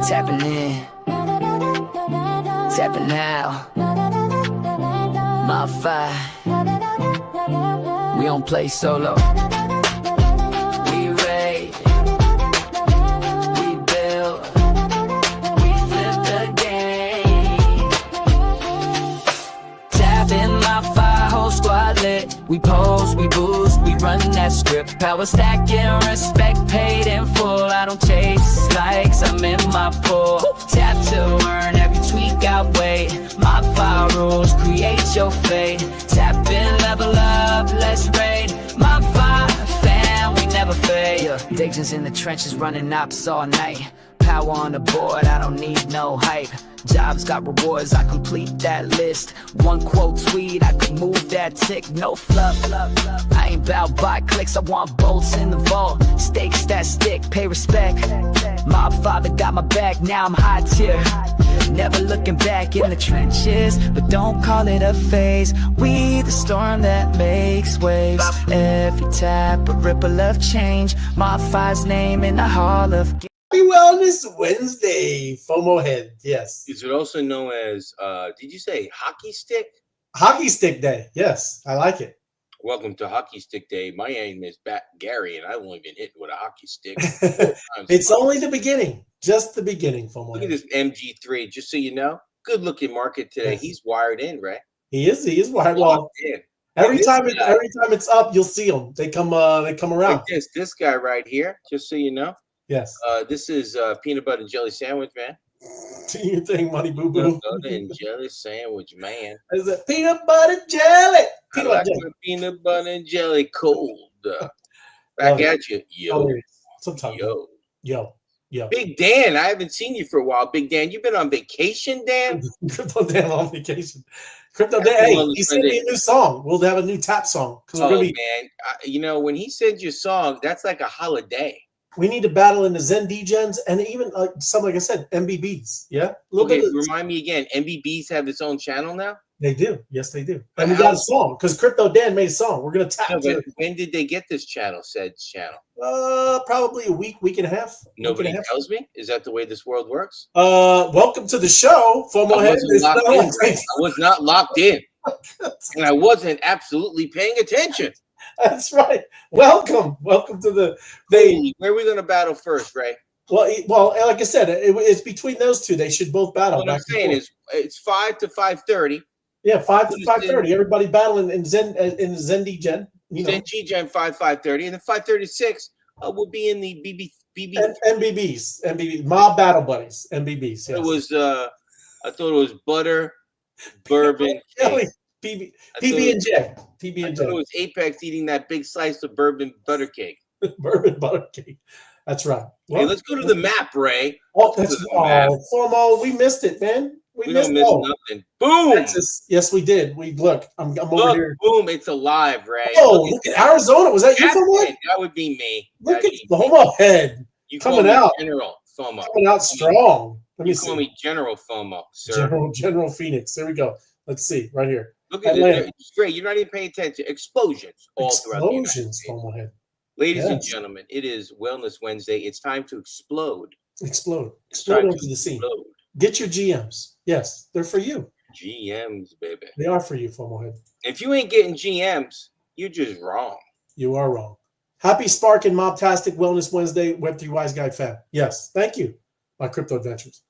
Tapping in, tapping out. MOBFI, we don't play solo. We raid, we build, we flip the game. Tapping MOBFI, whole squad lit. We pose, we boost, we run that script. Power stacking, respect paid in full. I don't chase likes, I'm in my pool. Tap to earn, every tweak outweigh. MOBFI rules, create your fate. Tap in, level up, let's raid. MOBFI fam, we never fade. Addictions in the trenches, running ops all night. Power on the board, I don't need no hype. Jobs got rewards, I complete that list. One quote tweet, I could move that tick. No fluff, I ain't bout by clicks, I want bolts in the vault. Stakes that stick, pay respect. MOBFI got my back, now I'm high tier. Never looking back in the trenches, but don't call it a phase. We the storm that makes waves. Every tap a ripple of change. MOBFI's name in the hall of Happy Wellness Wednesday, FOMO head. Yes. Is it also known as, did you say hockey stick? Hockey stick day. Yes, I like it. Welcome to Hockey Stick Day. My name is Gary, and I've only been hit with a hockey stick. It's only the beginning. Just the beginning, FOMO Look head. at this MG3, just so you know. Good looking market today. Yes. He's wired in, right? He is wired. Well, every time it's up, you'll see them. They come around. Like this guy right here, just so you know. Yes. This is peanut butter and jelly sandwich, man. Do your thing, money boo boo. Peanut butter and jelly sandwich, man. Is it peanut butter jelly? I like the peanut butter and jelly cold. Back at you. Yo. Sometimes. Yo. Big Dan, I haven't seen you for a while. Big Dan, you've been on vacation, Dan? Crypto Dan on vacation. Crypto Dan, hey, he sent me a new song. We'll have a new tap song. Man. You know, when he sends you a song, that's like a holiday. We need to battle in the Zen Degens and even some, like I said, MBBs. Yeah. Remind me again. MBBs have its own channel now. They do. Yes, they do. And we got a song because Crypto Dan made a song. We're gonna tap. When did they get this channel? Said channel. Probably a week and a half. Nobody tells me. Is that the way this world works? Welcome to the show, FOMO head. I was not locked in, and I wasn't absolutely paying attention. That's right. Welcome to the. Where are we going to battle first, Ray? Well, like I said, it's between those two. They should both battle. What I'm saying is, it's 5 to 5:30. Yeah, 5 to 5:30. Everybody battling in Zen Degen. Zen G-Gen 5:30, and then 5:36 will be in the MBBs, Mob Battle Buddies, MBBs. Yes. It was. I thought it was butter, bourbon, jelly. PB and J. I thought it was Apex eating that big slice of bourbon butter cake. Bourbon butter cake. That's right. Well, hey, let's go to the map, Ray. FOMO, we missed it, man. We don't miss nothing. Boom. Yes, we did. I'm over here. Boom! It's alive, Ray. Oh, look at Arizona. Was that you, FOMO? That would be me. Look at FOMO head. You coming out, General FOMO. Coming out strong. Let me see. Call me General FOMO, sir. General Phoenix. There we go. Let's see right here. Look at it. It's great. You're not even paying attention. Explosions all throughout the United States. FOMO head. Ladies and gentlemen, it is Wellness Wednesday. It's time to explode. Explode onto the scene. Get your GMs. Yes, they're for you. GMs, baby. They are for you, FOMO head. If you ain't getting GMs, you're just wrong. You are wrong. Happy Spark and Mobtastic Wellness Wednesday, Web3 Wise Guy fan. Yes, thank you, my Crypto Adventures.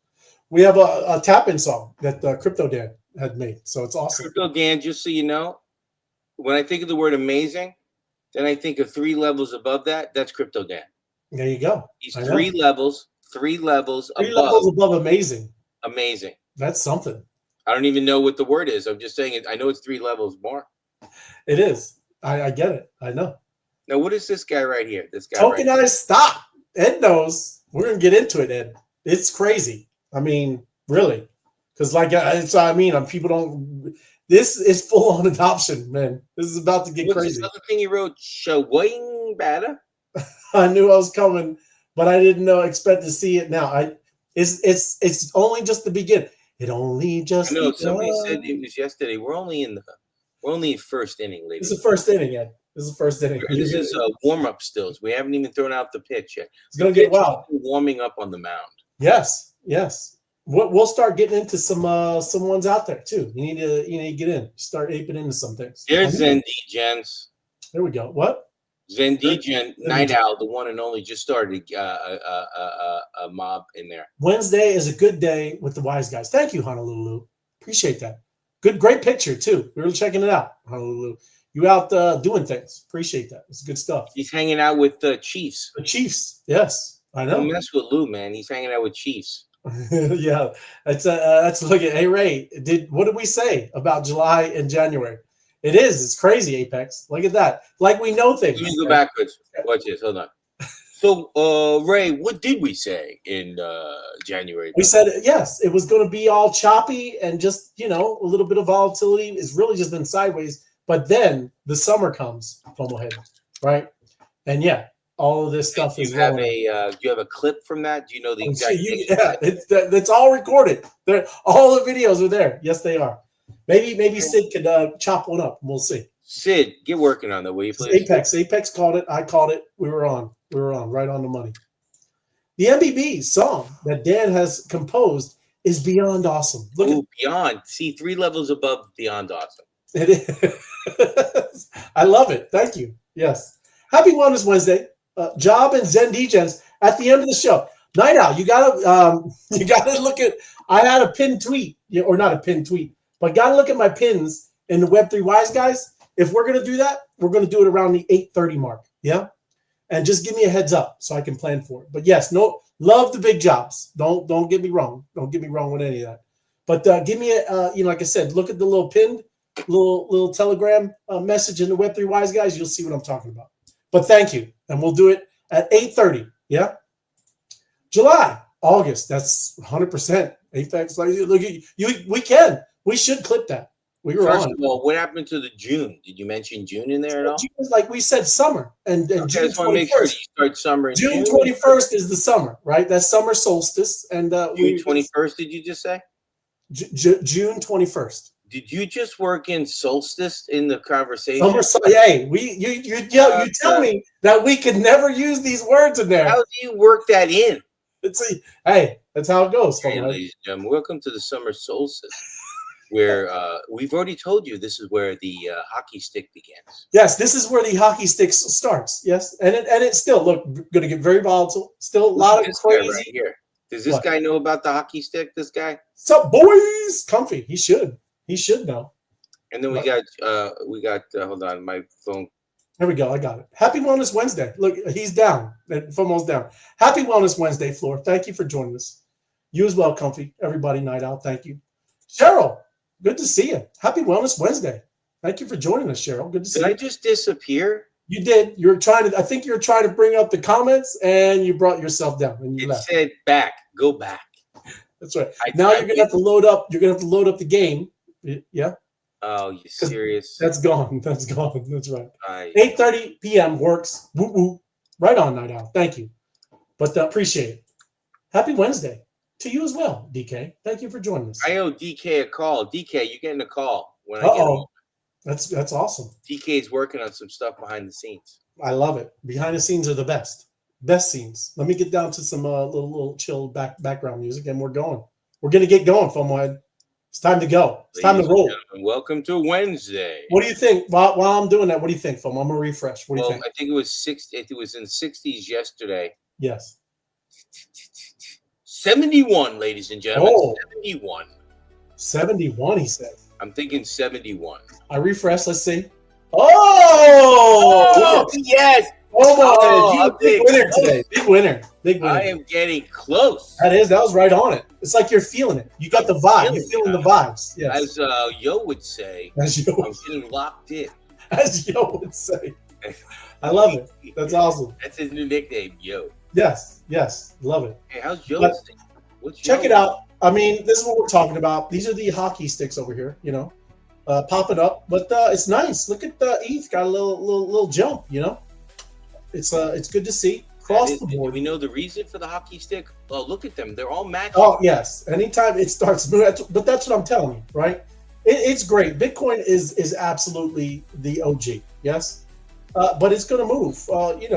We have a tap-in song that Crypto Dan had made, so it's awesome. Crypto Dan, just so you know, when I think of the word amazing, then I think of 3 levels above that. That's Crypto Dan. There you go. He's 3 levels above. Levels above amazing. Amazing. That's something. I don't even know what the word is. I'm just saying it. I know it's 3 levels more. It is. I get it. I know. Now, what is this guy right here? This guy Tokenized stock. Ed knows. We're going to get into it, Ed. It's crazy. I mean, really. Because people don't. This is full on adoption, man. This is about to get crazy. Another thing he wrote, showing better. I knew I was coming, but I didn't expect to see it now. It's only just the beginning. It only just. I know somebody said it was yesterday. We're only in first inning, ladies. This is the first inning, Ed. This is the first inning. This is warm up stills. We haven't even thrown out the pitch yet. It's gonna get wild. Warming up on the mound. Yes, Yes. We'll start getting into some ones out there too. You need to get in. Start aping into some things. There's Zendegens. There we go. What? Zendegen Night Owl, the one and only, just started a mob in there. Wednesday is a good day with the wise guys. Thank you, Honolulu. Appreciate that. Great picture too. We were checking it out, Honolulu. You out doing things. Appreciate that. It's good stuff. He's hanging out with the Chiefs. The Chiefs. Yes, I know. Don't mess with Lou, man. He's hanging out with Chiefs. Yeah, that's look at. Hey Ray, what did we say about July and January? It's crazy, Apex. Look at that. Like we know things. Let me go backwards. Watch this. Hold on. So, Ray, what did we say in January? We said yes, it was going to be all choppy and just a little bit of volatility. It's really just been sideways. But then the summer comes, FOMO, right? And yeah, all of this stuff is. Do you have a clip from that? Do you know the exact? Yeah, it's all recorded. All the videos are there. Yes, they are. Maybe Sid could chop one up. We'll see. Sid, get working on that, will you please? Apex called it. I called it. We were on right on the money. The MBB song that Dan has composed is beyond awesome. Look beyond. See, 3 levels above beyond awesome. It is. I love it. Thank you. Yes. Happy Wellness Wednesday. Job and Zendegens at the end of the show. Night Owl, you gotta look at. I had a pinned tweet, or not a pinned tweet, but gotta look at my pins in the Web3 Wise Guys. If we're gonna do that, we're gonna do it around the 8:30 mark. Yeah, and just give me a heads up so I can plan for it. But yes, love the big jobs. Don't get me wrong. Don't get me wrong with any of that. But give me like I said, look at the little pinned little Telegram message in the Web3 Wise Guys. You'll see what I'm talking about. But thank you, and we'll do it at 8:30. Yeah, July, August. That's 100%. Apex, like look at you. We should clip that. We were First on. of all, what happened to the June? Did you mention June in there at all? June is like we said, summer, and okay, June I just want to make sure you 21st. start summer. In June 21st is the summer, right? That's summer solstice, and June 21st. Did you just say? June 21st. Did you just work in solstice in the conversation? Hey, you tell me that we could never use these words in there. How do you work that in? Hey, that's how it goes. Hey, ladies and gentlemen, welcome to the summer solstice, where we've already told you this is where the hockey stick begins. Yes, this is where the hockey stick starts. Yes, and it's still going to get very volatile. Still a lot of crazy. Right here. Does this guy know about the hockey stick? This guy? What's up, boys? Comfy. He should know. And then we got. Hold on, my phone. There we go. I got it. Happy Wellness Wednesday. Look, he's down. FOMO's down. Happy Wellness Wednesday, Floor. Thank you for joining us. You as well, Comfy. Everybody, Night Owl. Thank you. Cheryl, good to see you. Happy Wellness Wednesday. Thank you for joining us, Cheryl. Good to see you. Did I just disappear? You did. I think you were trying to bring up the comments, and you brought yourself down. And you left. Said back. Go back. That's right. Now you're gonna have to load up. You're gonna have to load up the game. Yeah. Oh, you serious? That's gone. That's gone. That's right. 8:30 p.m. works. Woo woo. Right on, Night Owl. Thank you. But appreciate it. Happy Wednesday to you as well, DK. Thank you for joining us. I owe DK a call. DK, you're getting a call when I get home. That's awesome. DK is working on some stuff behind the scenes. I love it. Behind the scenes are the best. Best scenes. Let me get down to some little chill background music, and we're going. We're gonna get going, FOMO Head. It's time to go. It's time to roll. Welcome to Wednesday. What do you think? While I'm doing that, what do you think, FOMO? I'm gonna refresh. What do you think? I think it was 60. It was in 60s yesterday. Yes. 71, ladies and gentlemen. Oh. 71. 71, he says. I'm thinking 71. I refresh. Let's see. Oh, yes. Oh, big winner today. Big winner. Big winner. I am getting close. That was right on it. It's like you're feeling it. You got the vibe. You're feeling the vibes. Yes. As Yo would say, I'm getting locked in. As Yo would say. I love it. That's awesome. That's his new nickname, Yo. Yes. Love it. Hey, how's Yo? Check it out. I mean, this is what we're talking about. These are the hockey sticks over here, popping up. But it's nice. Look at ETH got a little jump, It's good to see. Across the board. Do we know the reason for the hockey stick? Oh, look at them. They're all matching. Oh, yes. Anytime it starts moving. But that's what I'm telling you, right? It's great. Bitcoin is absolutely the OG, yes? But it's going to move,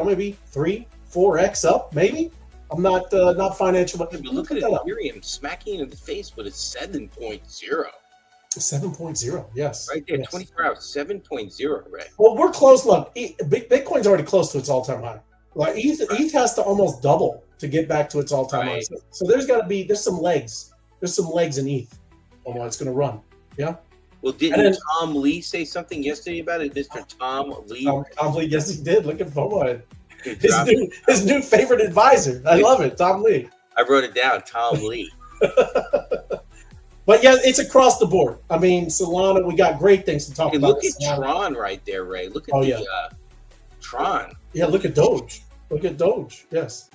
maybe 3-4x up, maybe. not financial, but But look at Ethereum smacking in the face with a 7.0. 7.0, yes. Right there, yes. 24 hours, 7.0, right? Well, we're close. Look, Bitcoin's already close to its all-time high. Like ETH has to almost double to get back to its all-time high. So there's some legs. There's some legs in ETH. Oh, it's going to run. Yeah. Well, didn't Tom Lee say something yesterday about it, Mr. Tom Lee? Tom Lee, yes, he did. Look at FOMO. His new favorite advisor. I love it, Tom Lee. I wrote it down, Tom Lee. But yeah, it's across the board. I mean, Solana, we got great things to talk about. Look at Tron right there, Ray. Look at Tron. Yeah, look at Doge. Look at Doge. Yes.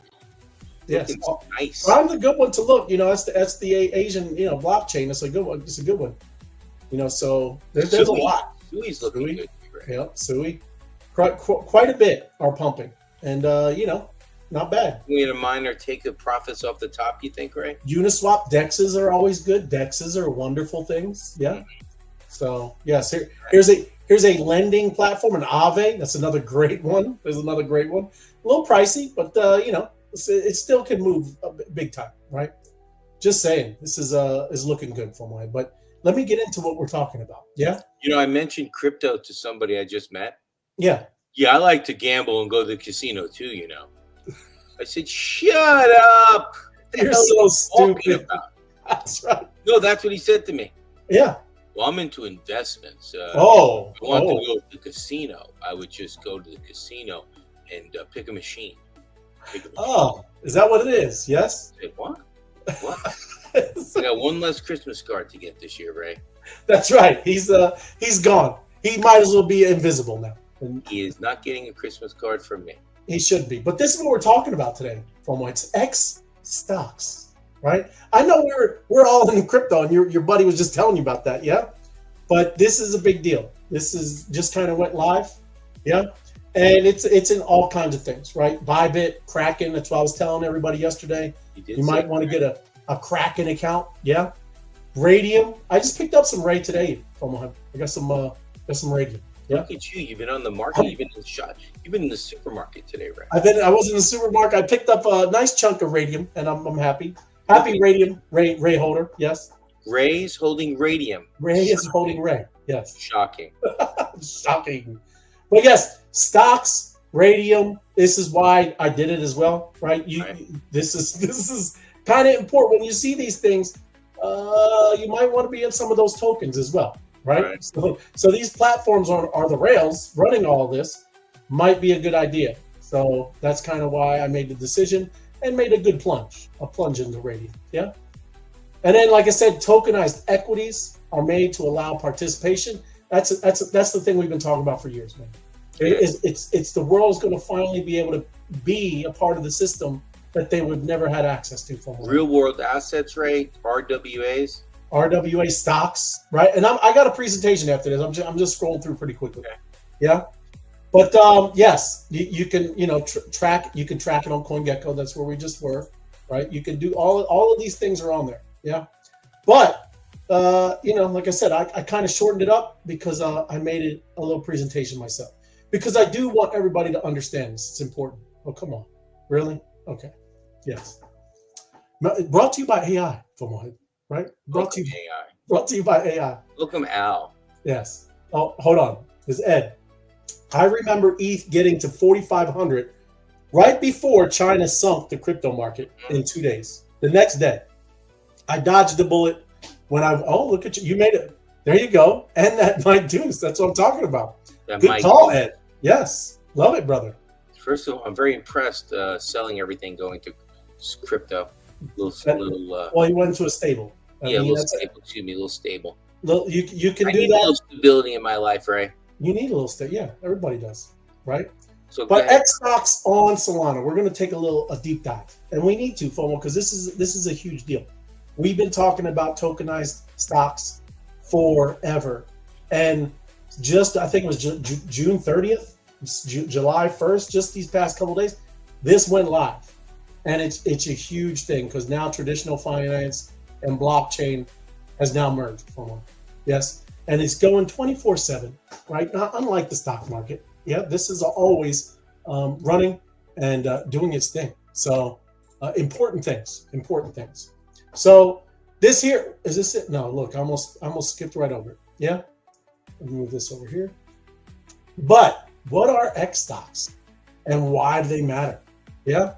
Yes. Nice. Tron's a good one to look. You know, that's the Asian, blockchain. It's a good one. It's a good one. So there's a lot. Sui's looking good. Yep, Sui. Quite a bit are pumping. And, not bad. We had a miner take the profits off the top, you think, Ray? Uniswap DEXs are always good. DEXs are wonderful things. Yeah. Mm-hmm. So, yes, here's a lending platform, an Aave. That's another great one. There's another great one. A little pricey, but, it still can move big time, right? Just saying. This is looking good for me. But let me get into what we're talking about. Yeah? I mentioned crypto to somebody I just met. Yeah. Yeah, I like to gamble and go to the casino too, I said, shut up. You're so stupid. That's right. No, that's what he said to me. Yeah. Well, I'm into investments. If I want to go to the casino, I would just go to the casino and pick a machine. Oh, is that what it is? Yes? I said, what? I got one less Christmas card to get this year, Ray. That's right. He's gone. He might as well be invisible now. And he is not getting a Christmas card from me. He should be. But this is what we're talking about today, FOMO. It's xStocks, right? I know we're all in crypto, and your buddy was just telling you about that, yeah? But this is a big deal. This is just kind of went live, yeah? And it's in all kinds of things, right? Bybit, Kraken, that's what I was telling everybody yesterday. You might want to get a Kraken account, yeah? Radium. I just picked up some Ray today, FOMO. I got some Radium. Yeah. Look at you! You've been on the market. You've been in the shop. You've been in the supermarket today, right? I was in the supermarket. I picked up a nice chunk of Radium, and I'm happy. Happy Radium, Ray holder. Yes. Ray's holding Radium. Ray is holding Ray. Yes. Shocking. Shocking. But yes, stocks, Radium. This is why I did it as well, right? This is kind of important when you see these things. You might want to be in some of those tokens as well. Right? So these platforms are the rails running all this. Might be a good idea. So that's kind of why I made the decision and made a good plunge into Radium. Yeah. And then, like I said, tokenized equities are made to allow participation. That's the thing we've been talking about for years, man. It's the world is going to finally be able to be a part of the system that they would never had access to for real world assets, Ray, RWAs. RWA stocks, right? And I got a presentation after this. I'm just scrolling through pretty quickly. Okay. Yeah. But yes, you can track. You can track it on CoinGecko. That's where we just were, right? You can do all of these things are on there. Yeah. But like I said, I kind of shortened it up because I made it a little presentation myself because I do want everybody to understand this. It's important. Oh, come on, really? Okay. Yes. Brought to you by AI, FOMO. Right? Brought to you by AI. Welcome, Al. Yes. Oh, hold on. There's Ed. I remember ETH getting to 4,500 right before China sunk the crypto market in 2 days. The next day, I dodged the bullet when look at you. You made it. There you go. And that Mike Deuce. That's what I'm talking about. Good call, Ed. Yes. Love it, brother. First of all, I'm very impressed selling everything going to crypto. Well, he went to a stable. A little stable. Excuse me, a little stable. You can do that. I need a little stability in my life, Ray. You need a little stability. Yeah, everybody does, right? But xStocks on Solana, we're going to take a deep dive, and we need to, FOMO, because this is a huge deal. We've been talking about tokenized stocks forever, and I think it was June 30th, July 1st, just these past couple of days, this went live, and it's a huge thing because now traditional finance and blockchain has now merged. Yes. And it's going 24/7, right? Not unlike the stock market. Yeah. This is always running and doing its thing. So Important things. So this here, is this it? No, look, I almost skipped right over it. Yeah. Let me move this over here. But what are xStocks and why do they matter? Yeah.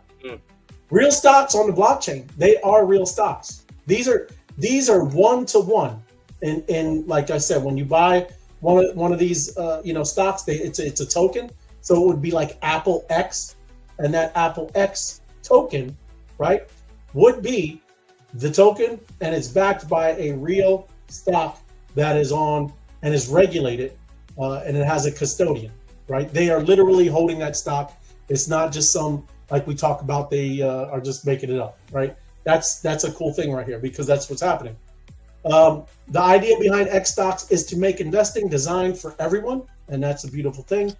Real stocks on the blockchain. They are real stocks. These are one-to-one. And like I said, when you buy one of these stocks, it's a token. So it would be like Apple X, and that Apple X token, right, would be the token, and it's backed by a real stock that is on and is regulated, and it has a custodian, right? They are literally holding that stock. It's not just some, like we talk about, they are just making it up, right? That's a cool thing right here, because that's what's happening. The idea behind xStocks is to make investing designed for everyone, and that's a beautiful thing.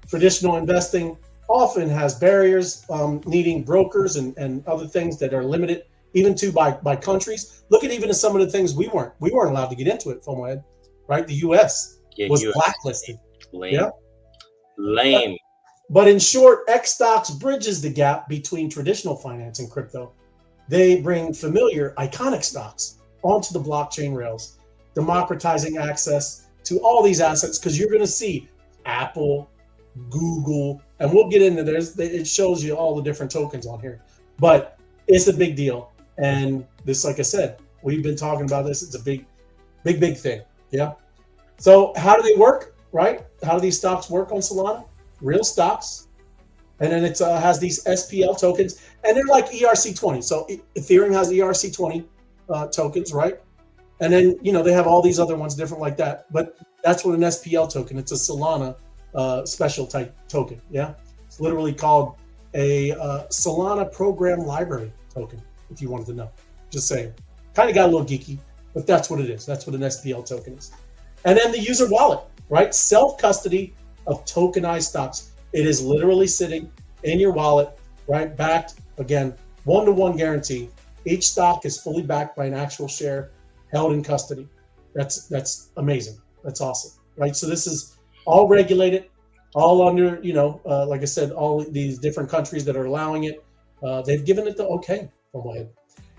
Traditional investing often has barriers, needing brokers and other things that are limited, even by countries. Look at even some of the things we weren't allowed to get into it from ahead, right? The U.S. was blacklisted. Lame. Yeah. Lame. But in short, xStocks bridges the gap between traditional finance and crypto. They bring familiar, iconic stocks onto the blockchain rails, democratizing access to all these assets, because you're going to see Apple, Google, and we'll get into this. It shows you all the different tokens on here, but it's a big deal. And this, like I said, we've been talking about this. It's a big thing. Yeah. So how do they work, right? How do these stocks work on Solana? Real stocks. And then it has these SPL tokens, and they're like ERC20. So Ethereum has ERC20 tokens, right? And then, they have all these other ones different like that. But that's what an SPL token, it's a Solana special type token. Yeah. It's literally called a Solana program library token, if you wanted to know. Just saying. Kind of got a little geeky, but that's what it is. That's what an SPL token is. And then the user wallet, right? Self-custody of tokenized stocks. It is literally sitting in your wallet, right? Backed, again, one-to-one guarantee. Each stock is fully backed by an actual share held in custody. That's amazing. That's awesome, right? So this is all regulated, all under, like I said, all these different countries that are allowing it. They've given it the okay from my head.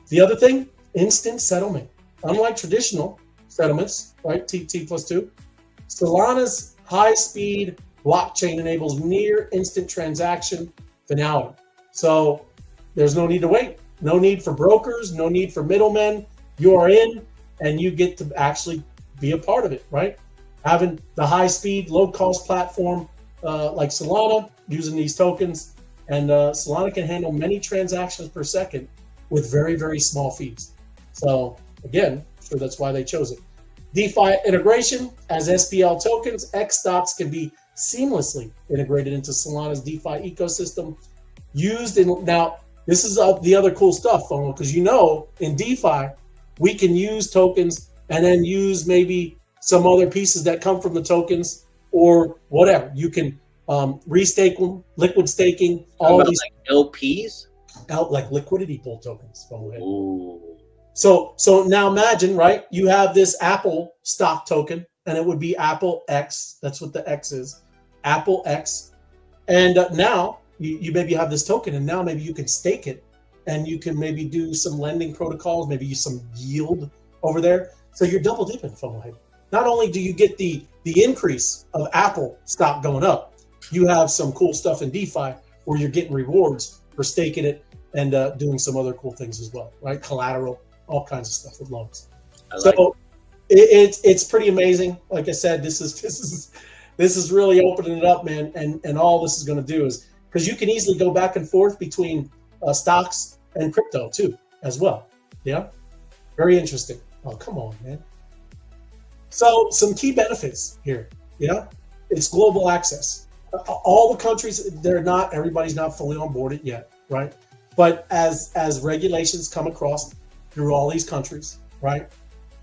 The other thing, instant settlement. Unlike traditional settlements, right? T+2, Solana's high-speed blockchain enables near instant transaction finality. So there's no need to wait. No need for brokers, no need for middlemen. You are in and you get to actually be a part of it, right? Having the high-speed, low-cost platform like Solana, using these tokens, and Solana can handle many transactions per second with very, very small fees. So again, I'm sure that's why they chose it. DeFi integration as SPL tokens, xStocks can be seamlessly integrated into Solana's DeFi ecosystem. Now, this is the other cool stuff, because in DeFi, we can use tokens and then use maybe some other pieces that come from the tokens or whatever. You can restake them, liquid staking, all these like LPs, like liquidity pool tokens. Ooh. So now imagine, right? You have this Apple stock token, and it would be Apple X. That's what the X is, Apple X. And now you maybe have this token, and now maybe you can stake it, and you can maybe do some lending protocols, maybe use some yield over there. So you're double dipping, FOMO. Not only do you get the increase of Apple stock going up, you have some cool stuff in DeFi where you're getting rewards for staking it and doing some other cool things as well, right? Collateral, all kinds of stuff with loans. It's pretty amazing. Like I said, this is really opening it up, man. And all this is going to do is, because you can easily go back and forth between stocks and crypto too, as well. Yeah, very interesting. Oh, come on, man. So some key benefits here. Yeah, it's global access. All the countries, everybody's not fully on board yet, right? But as regulations come across through all these countries, right?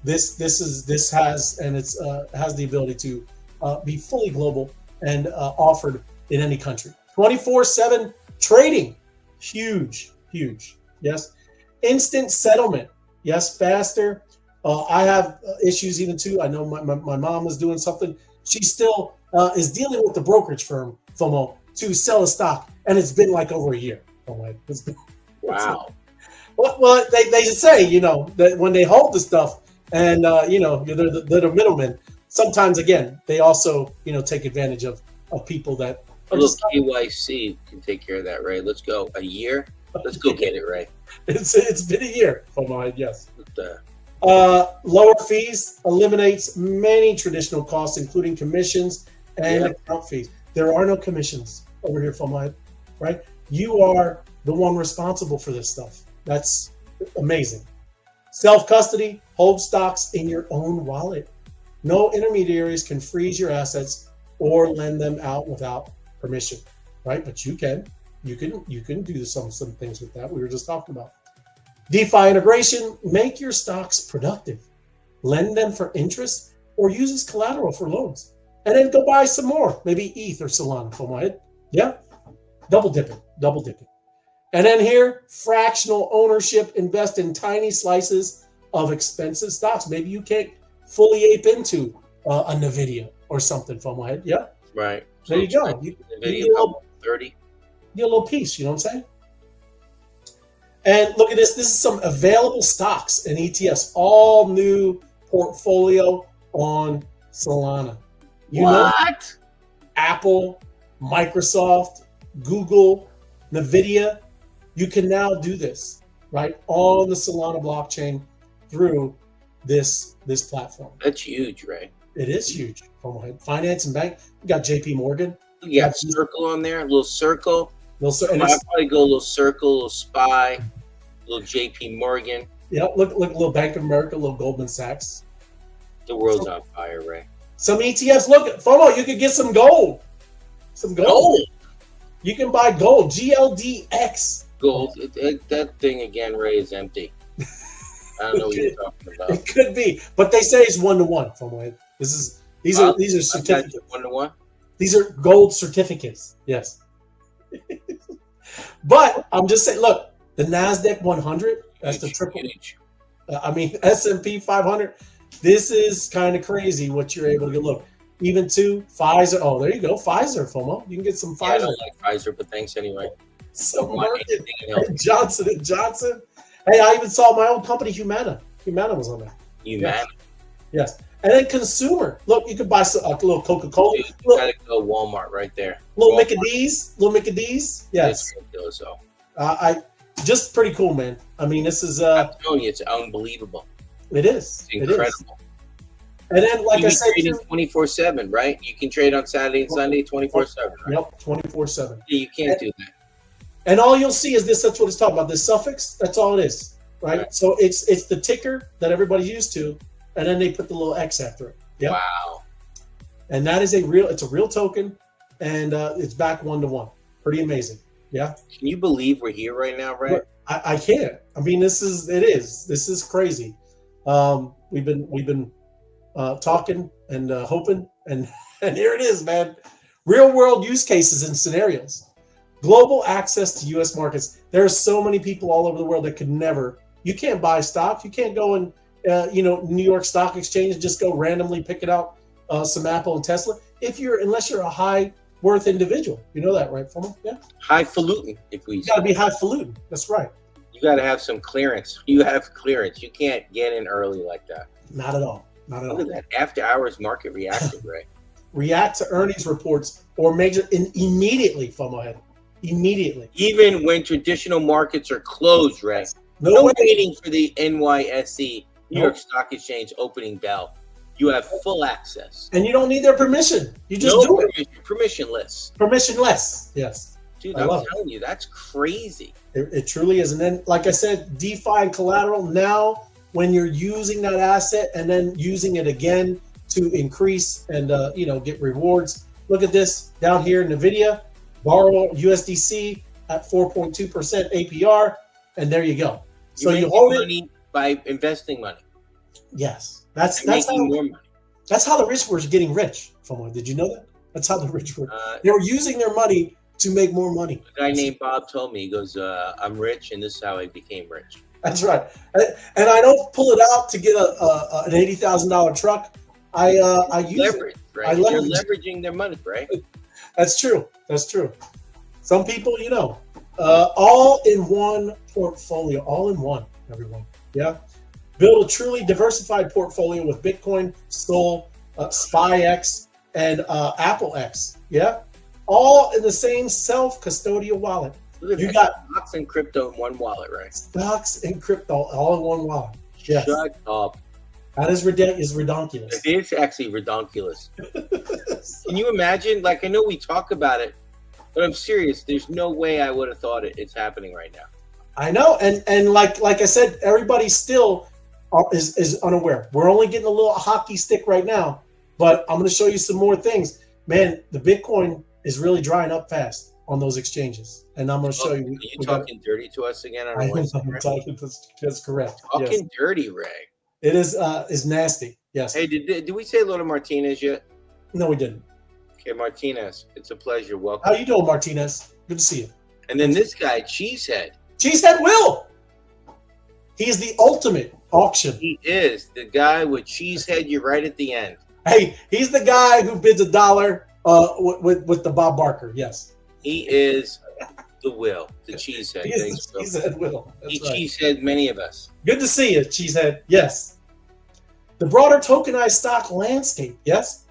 This has the ability to be fully global and offered in any country. 24/7 trading, huge. Yes, instant settlement. Yes, faster. I have issues even too. I know my mom was doing something. She still is dealing with the brokerage firm, FOMO, to sell a stock, and it's been like over a year. Wow. Well, they say, you know, that when they hold the stuff and, you know, they're the middlemen, sometimes, again, they also, you know, take advantage of people that A are little just, KYC can take care of that, Ray. Let's go. A year? Let's go get it, Ray. it's been a year for mine, yes. What the- Lower fees eliminates many traditional costs, including commissions and Yep. account fees. There are no commissions over here for mine, right? You are the one responsible for this stuff. That's amazing. Self-custody, hold stocks in your own wallet. No intermediaries can freeze your assets or lend them out without permission, right? But you can do some things with that. We were just talking about. DeFi integration, make your stocks productive. Lend them for interest or use as collateral for loans. And then go buy some more, maybe ETH or Solana for my head. Yeah, double dipping. And then here, fractional ownership, invest in tiny slices of expensive stocks. Maybe you can't fully ape into a NVDA or something from my head. Yeah, Right. there you go. You NVIDIA get a little, 30. get a little piece, you know what I'm saying? And look at this. This is some available stocks and ETFs, all new portfolio on Solana. You know, What? Apple, Microsoft, Google, NVIDIA, you can now do this, right, on the Solana blockchain through this platform. That's huge, Ray. It is huge. Finance and bank. We got JP Morgan. You got circle on there, a little circle. And I'd probably go a little circle, a little SPY, a little JP Morgan. yeah, look, a little Bank of America, a little Goldman Sachs. The world's on fire, Ray. Some ETFs. Look, FOMO, you could get some gold. Some gold. Gold. You can buy gold. GLDX. Gold. That thing again, Ray, is empty. I don't know what you're talking about. It could be, but they say it's 1-to-1. FOMO. These are certificates. 1-to-1. These are gold certificates. Yes. But I'm just saying, look, the NASDAQ 100, that's the triple. Huge. S&P 500. This is kind of crazy what you're able to get. Look, even to Pfizer. Oh, there you go. Pfizer, FOMO. You can get some Yeah, I Pfizer. don't like Pfizer, but thanks anyway. Some Want market. anything else? Johnson & Johnson. Hey, I even saw my old company, Humana. Humana was on there. You Yes. man. Yes. And then consumer. Look, you could buy a little Coca-Cola. Dude, you Look, gotta go Walmart right there. little Walmart. Mickey D's. Little Mickey D's. Yes. It's ridiculous, though. I just pretty cool, man. I mean, this is I'm telling you, it's unbelievable. it is. It's It is. incredible. And then, like You I can said, trade too, 24/7, right? You can trade on Saturday and Sunday 24/7, right? yep, 24/7. Yeah, you can't do that. And all you'll see is this. That's what it's talking about. This suffix. That's all it is, right? Right. So it's the ticker that everybody's used to, and then they put the little X after it. Yep. Wow. And that is a real token, and it's back 1-to-1. Pretty amazing. Yeah. Can you believe we're here right now, Ray? I can't. I mean, this is crazy. We've been talking and hoping, and here it is, man. Real world use cases and scenarios. Global access to U.S. markets. There are so many people all over the world that could never. You can't buy stock. You can't go and New York Stock Exchange and just go randomly pick it out some Apple and Tesla. Unless you're a high worth individual, you know that, right, FOMO? Yeah. Highfalutin, if we You got to be highfalutin. That's right. You got to have some clearance. You have clearance. You can't get in early like that. Not at all. Not at Look all. at that after hours market reaction, Ray. React to earnings reports or immediately, FOMO head. Immediately. Even when traditional markets are closed, Ray. No No way. waiting for the NYSE, New York Nope. Stock Exchange opening bell. You have full access. And you don't need their permission. You just No do it. permissionless. Permissionless. Yes. Dude, I I'm love it. telling you, that's crazy. It truly is. And then, like I said, DeFi and collateral. Now, when you're using that asset and then using it again to increase and get rewards. Look at this down here in NVIDIA. Borrow USDC at 4.2% APR, and there you go. So you make hold it. money by investing money. Yes, that's And making how more money. that's how the rich were getting rich. FOMO, did you know that? That's how the rich were. Uh, They were using their money to make more money. A guy named Bob told me, he goes, I'm rich, and this is how I became rich. That's right. And I don't pull it out to get an $80,000 truck. I use it. Leverage, right? I You're leverage. leveraging their money, right? That's true. That's true. Some people, All in one portfolio, all in one, everyone. Yeah. Build a truly diversified portfolio with Bitcoin, Sol, SpyX, and AppleX. Yeah. All in the same self-custodial wallet. You got stocks and crypto in one wallet, right? Stocks and crypto all in one wallet. Yes. Shut up. That is ridiculous. It is actually ridiculous. Can you imagine? Like, I know we talk about it, but I'm serious. There's no way I would have thought it's happening right now. I know, and like I said, everybody still is unaware. We're only getting a little hockey stick right now, but I'm going to show you some more things. Man, the Bitcoin is really drying up fast on those exchanges, and I'm going to show you. Are you talking dirty to us again? I'm talking. That's correct. Talking dirty, Ray. It is nasty. Yes. Hey, did we say hello to Martinez yet? No, we didn't. Okay, Martinez, it's a pleasure. Welcome. How you doing, Martinez? Good to see you. And then this guy, Cheesehead. Cheesehead Will. He's the ultimate auction. He is the guy with Cheesehead. You're right at the end. Hey, he's the guy who bids $1 with the Bob Barker. Yes. He is the Will, the Cheesehead. He's the Cheesehead Will. He Cheesehead many of us. Good to see you, Cheesehead. Yes. The broader tokenized stock landscape. Yes.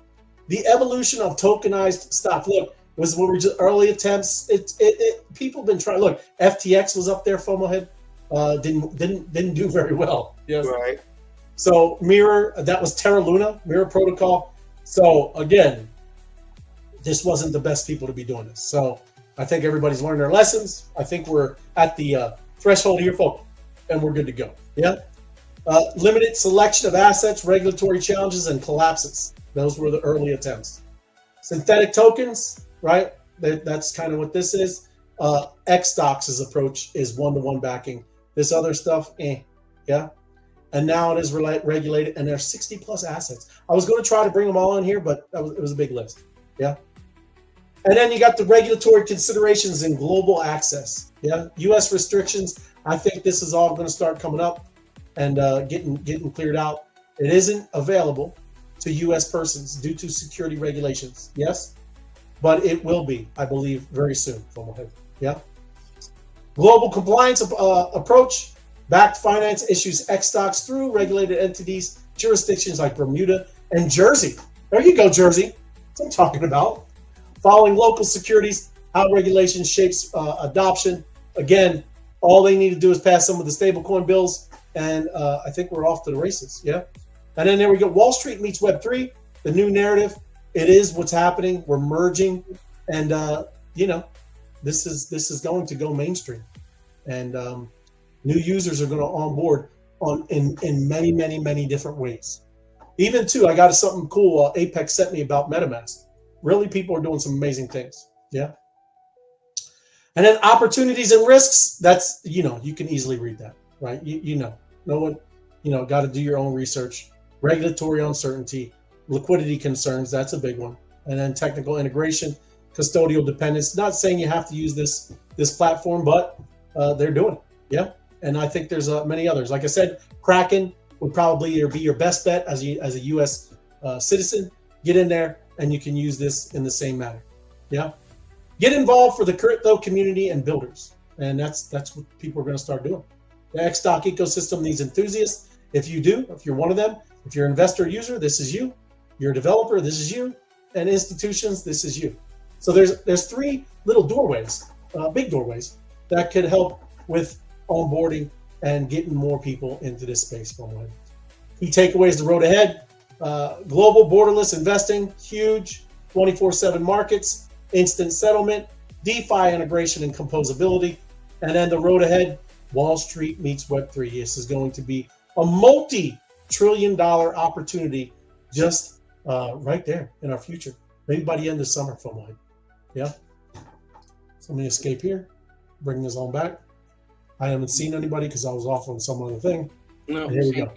The evolution of tokenized stock. Look, was when we just early attempts. People have been trying. Look, FTX was up there. FOMO head didn't do very well. Yes. Right. So Mirror, that was Terra Luna, Mirror Protocol. So again, this wasn't the best people to be doing this. So I think everybody's learned their lessons. I think we're at the threshold here, folks, and we're good to go. Yeah. Limited selection of assets, regulatory challenges, and collapses. Those were the early attempts. Synthetic tokens, right? That's kind of what this is. xStocks' approach is one-to-one backing. This other stuff, yeah. And now it is regulated, and there's 60 plus assets. I was going to try to bring them all in here, but it was a big list. Yeah. And then you got the regulatory considerations and global access. Yeah. U.S. restrictions. I think this is all going to start coming up and getting cleared out. It isn't available to U.S. persons due to security regulations. Yes. But it will be, I believe, very soon. Yeah. Global compliance approach. Backed finance issues xStocks through regulated entities, jurisdictions like Bermuda and Jersey. There you go, Jersey. That's what I'm talking about. Following local securities, how regulation shapes adoption. Again, all they need to do is pass some of the stablecoin bills, and I think we're off to the races. Yeah. And then there we go. Wall Street meets Web3, the new narrative. It is what's happening. We're merging, and this is going to go mainstream, and new users are going to onboard in many different ways. Even too, I got something cool. Apex sent me about MetaMask. Really, people are doing some amazing things. Yeah. And then opportunities and risks. That's you can easily read that, right? No one, got to do your own research. Regulatory uncertainty, liquidity concerns. That's a big one. And then technical integration, custodial dependence. Not saying you have to use this platform, but they're doing it. Yeah. And I think there's many others. Like I said, Kraken would probably be your best bet as a U.S. Citizen. Get in there, and you can use this in the same manner. Yeah, get involved for the crypto community and builders, and that's what people are going to start doing. The xStock ecosystem needs enthusiasts. If you're one of them, if you're an investor or user, this is you. You're a developer, this is you, and institutions, this is you. So there's three little doorways, big doorways that could help with onboarding and getting more people into this space. Key takeaways: the road ahead, global borderless investing, huge 24/7 markets, instant settlement, DeFi integration and composability, and then the road ahead, Wall Street meets Web3. This is going to be a multi-trillion-dollar opportunity just right there in our future. Maybe by the end of summer, yeah. So let me escape here, bring this on back. I haven't seen anybody because I was off on some other thing. No, here we go.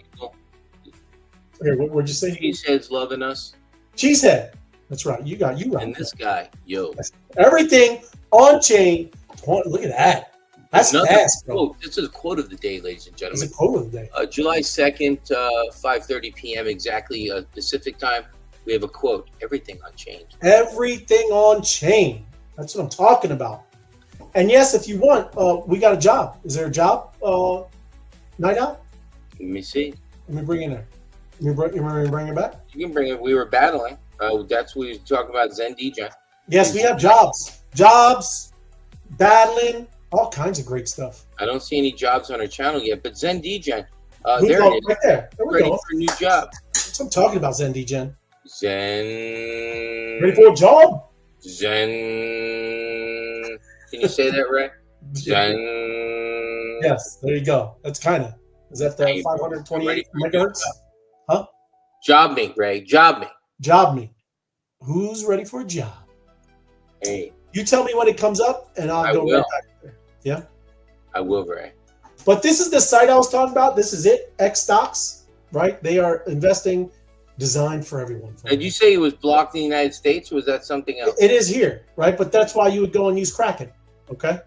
Here, what'd you say? Cheesehead's loving us. Cheesehead. That's right. You right. And this guy, everything on chain. Look at that. That's fast, bro. This is a quote of the day, ladies and gentlemen. It's a quote of the day. July 2nd, 5:30 p.m. exactly Pacific time. We have a quote. Everything on chain. Everything on chain. That's what I'm talking about. And yes, if you want, we got a job. Is there a job? Night out? Let me see. Let me bring it in there. You want me to bring it back? You can bring it. We were battling. That's what we were talking about, Zen DJ. Yes, we have jobs. Jobs, battling, all kinds of great stuff. I don't see any jobs on our channel yet, but Zen DJ, We there go it is. right there. There we Ready go. for a new job. That's what I'm talking about, Zen DGen. Zen. Ready for a job? Zen. Can you say that right? Zen. Yes, there you go. That's kind of. Is that the Hey, 528 I'm ready megahertz? Huh? Job me, Ray. Job me. Job me. Who's ready for a job? Hey, You tell me when it comes up, and I'll I go will. right back there. Yeah. I will, Ray. But this is the site I was talking about. This is it. xStocks, right? They are investing designed for everyone. Did you say it was blocked in the United States, or was that something else? It is here, right? But that's why you would go and use Kraken. Okay.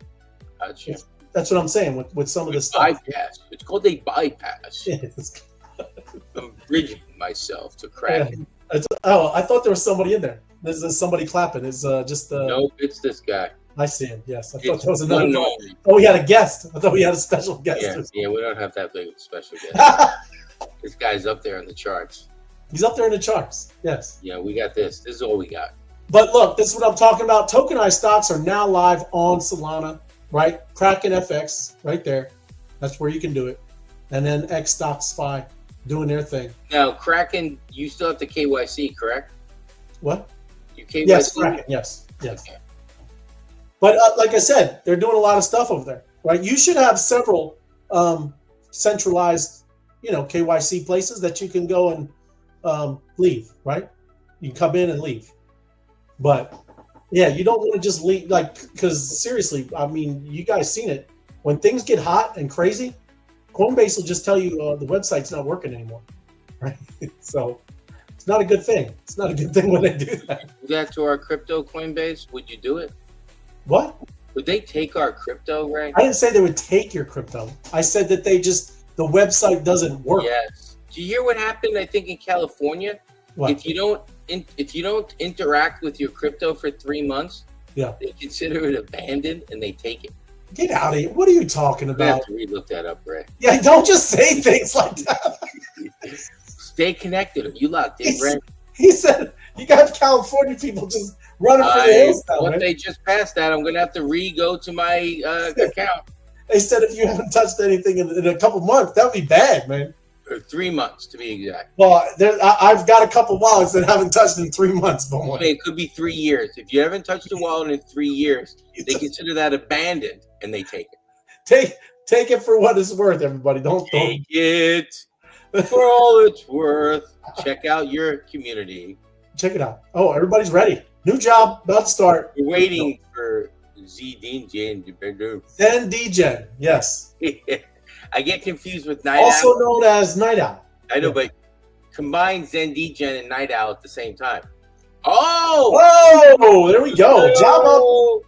Gotcha. That's what I'm saying with some of this stuff. Bypass. It's called a bypass. Yes. I'm bridging myself to crack it. Oh, I thought there was somebody in there. There's somebody clapping. It's just Nope, it's this guy. I see him. Yes, I thought It's there was another. one Guy. only. Oh, we had a guest. I thought we had a special guest. Yeah, we don't have that big of a special guest. This guy's up there in the charts. He's up there in the charts. Yes. Yeah, we got this. This is all we got. But look, this is what I'm talking about. Tokenized stocks are now live on Solana, right? Kraken FX, right there. That's where you can do it. And then xStocks doing their thing. Now, Kraken, you still have to KYC, correct? What? You KYC? Yes, Kraken. Yes, yes. Okay. But like I said, they're doing a lot of stuff over there, right? You should have several centralized, KYC places that you can go and leave, right? You can come in and leave. But yeah, you don't want to just leave, because seriously, I mean, you guys seen it. When things get hot and crazy, Coinbase will just tell you the website's not working anymore, right? So it's not a good thing. It's not a good thing when they do that. Do that to our crypto Coinbase? Would you do it? What? Would they take our crypto, Ray? I didn't say they would take your crypto. I said that the website doesn't work. Yes. Do you hear what happened? I think in California, What? if you don't interact with your crypto for 3 months, Yeah. they consider it abandoned and they take it. Get out of here. What are you talking I about? have to relook that up, Ray. Yeah, don't just say things like that. Stay connected. Are you locked in, Ray? He said you got California people just running for the hills now, Once man. they just passed that, I'm going to have to go to my account. They said if you haven't touched anything in a couple months, that would be bad, man. Or 3 months, to be exact. Well, I've got a couple wallets that haven't touched in 3 months, but Okay, it could be 3 years. If you haven't touched a wallet in 3 years, they consider that abandoned and they take it. take it for what it's worth, everybody. Don't Take it for all it's worth. Check out your community. check it out. Oh, everybody's ready. New job about to start. We're waiting for Zen DGen, yes. I get confused with Night Also Owl. known as Night Owl. I know, but combine Zen DGen and Night Owl at the same time. Oh! Whoa, there we go. Job up.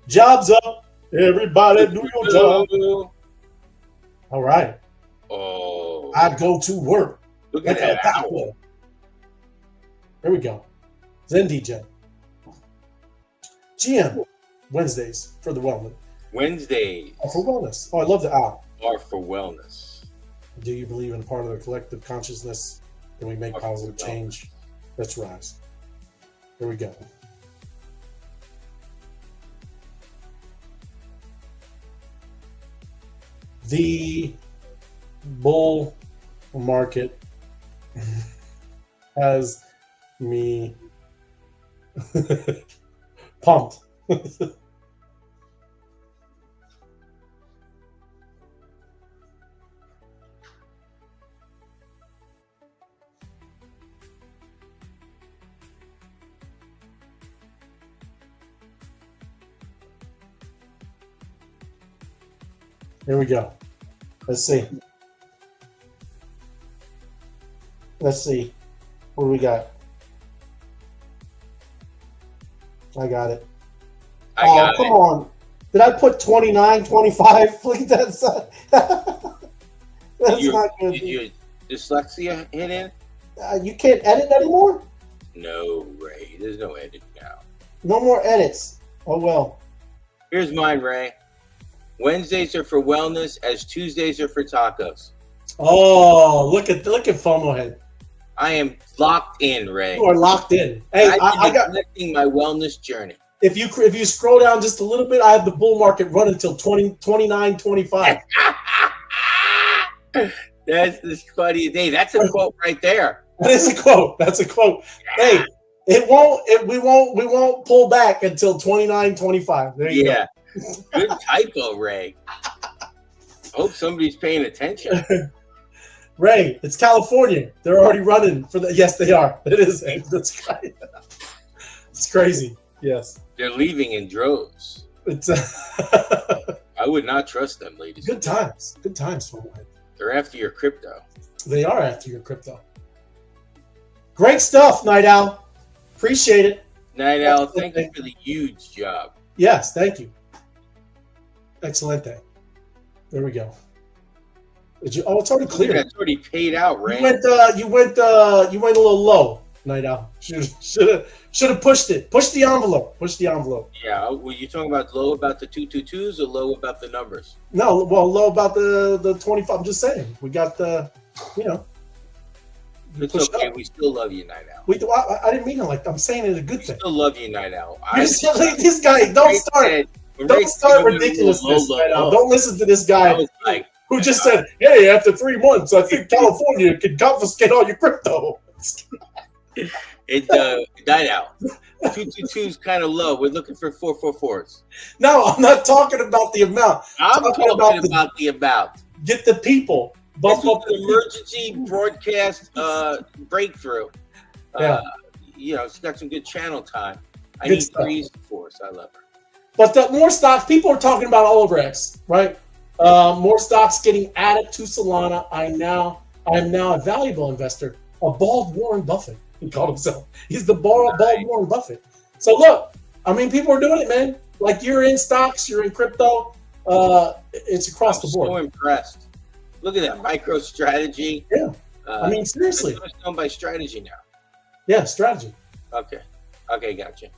Jobs up. Everybody do your job. All right. Oh. I go to work. Look at that owl. There we go. Zen DGen. GM. Wednesdays for the wellness. Wednesdays Oh, for wellness. Oh, I love the owl. are for wellness. Do you believe in part of the collective consciousness? Can we make Are for positive wellness. change? Let's rise. Here we go. The bull market has me pumped. Here we go. Let's see. Let's see. What do we got? I got it. I got come it. on. Did I put 29, 25? Look at that. That's not good. Did your dyslexia hit in? You can't edit anymore? No, Ray. There's no edit now. No more edits. Oh, well. Here's mine, Ray. Wednesdays are for wellness, as Tuesdays are for tacos. Oh, look at FOMO head. I am locked in, Ray. You are locked in. Hey, I got my wellness journey. If you scroll down just a little bit, I have the bull market run until 29, 25. That's the funny day. That's a quote right there. That is a quote. That's a quote. Hey, we won't pull back until 29, 25. There you go. Good typo, Ray. Hope somebody's paying attention. Ray, it's California. They're already running for the. Yes, they are. It is. That's crazy. It's crazy. Yes. They're leaving in droves. It's I would not trust them, ladies. Good times. Good times for one. They're after your crypto. They are after your crypto. Great stuff, Night Owl. Appreciate it. Night Owl, thank you for the huge job. Yes, thank you. Excellent day. There we go. It's already clear. It's already paid out, Ray. You went a little low, Night Owl. Should have pushed it. Push the envelope. Push the envelope. Yeah. Were you talking about low about the 222s or low about the numbers? No, well, low about the 25. I'm just saying. We got the, It's okay. Up. We still love you, Night Owl. I didn't mean it like I'm saying it a good thing. We still love you, Night Owl. This guy, don't start ridiculousness, Night Owl. Don't listen to this guy who just said, "Hey, after 3 months, I think California can confiscate all your crypto." It's Night Owl. 222 is kind of low. We're looking for 444s. No, I'm not talking about the amount. I'm talking about the amount. Get the people. Bump up the emergency broadcast breakthrough. She's got some good channel time. I need 3s and 4s. I love her. But more stocks, people are talking about all over X, right? More stocks getting added to Solana. I am now a valuable investor. A bald Warren Buffett, he called himself. He's the bald Warren Buffett. So look, I mean, people are doing it, man. Like you're in stocks, you're in crypto. It's across the board. So impressed. Look at that MicroStrategy. Yeah, I mean seriously. It's done by strategy now. Yeah, strategy. Okay, gotcha.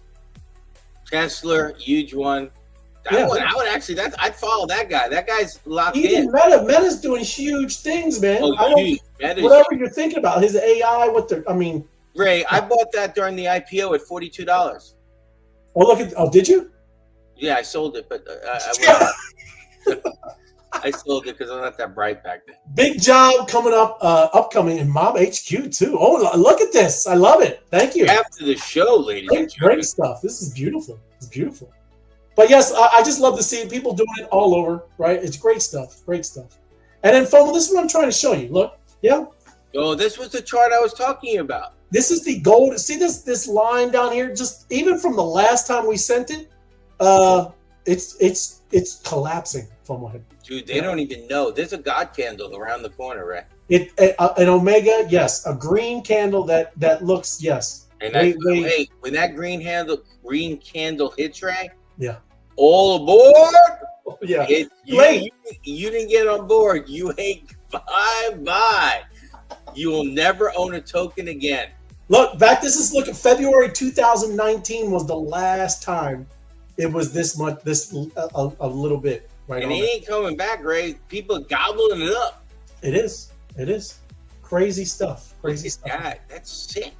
Tesla, huge one. I would actually. I'd follow that guy. That guy's locked in. Meta's doing huge things, man. Whatever you're thinking about, his AI. Ray, I bought that during the IPO at $42. Did you? Yeah, I sold it, but I sold it because I'm not that bright back then. Big job coming up, upcoming in Mob HQ too. Oh, look at this! I love it. Thank you. After the show, ladies and gentlemen. Great stuff. This is beautiful. It's beautiful. But yes, I just love to see people doing it all over, right? It's great stuff. Great stuff. And then, FOMO, this is what I'm trying to show you. Look, yeah. Oh, this was the chart I was talking about. This is the gold. See this line down here? Just even from the last time we sent it, it's collapsing, FOMO. Dude, they don't even know. There's a God candle around the corner, right? An Omega, yes. A green candle that looks, yes. And when that green candle hits, Ray, yeah. All aboard? Yeah. You didn't get on board. You ain't bye-bye. You will never own a token again. Look, February 2019 was the last time it was this much, a little bit. Right, and it ain't coming back, Ray. People gobbling it up. It is. Crazy stuff. God, that's sick.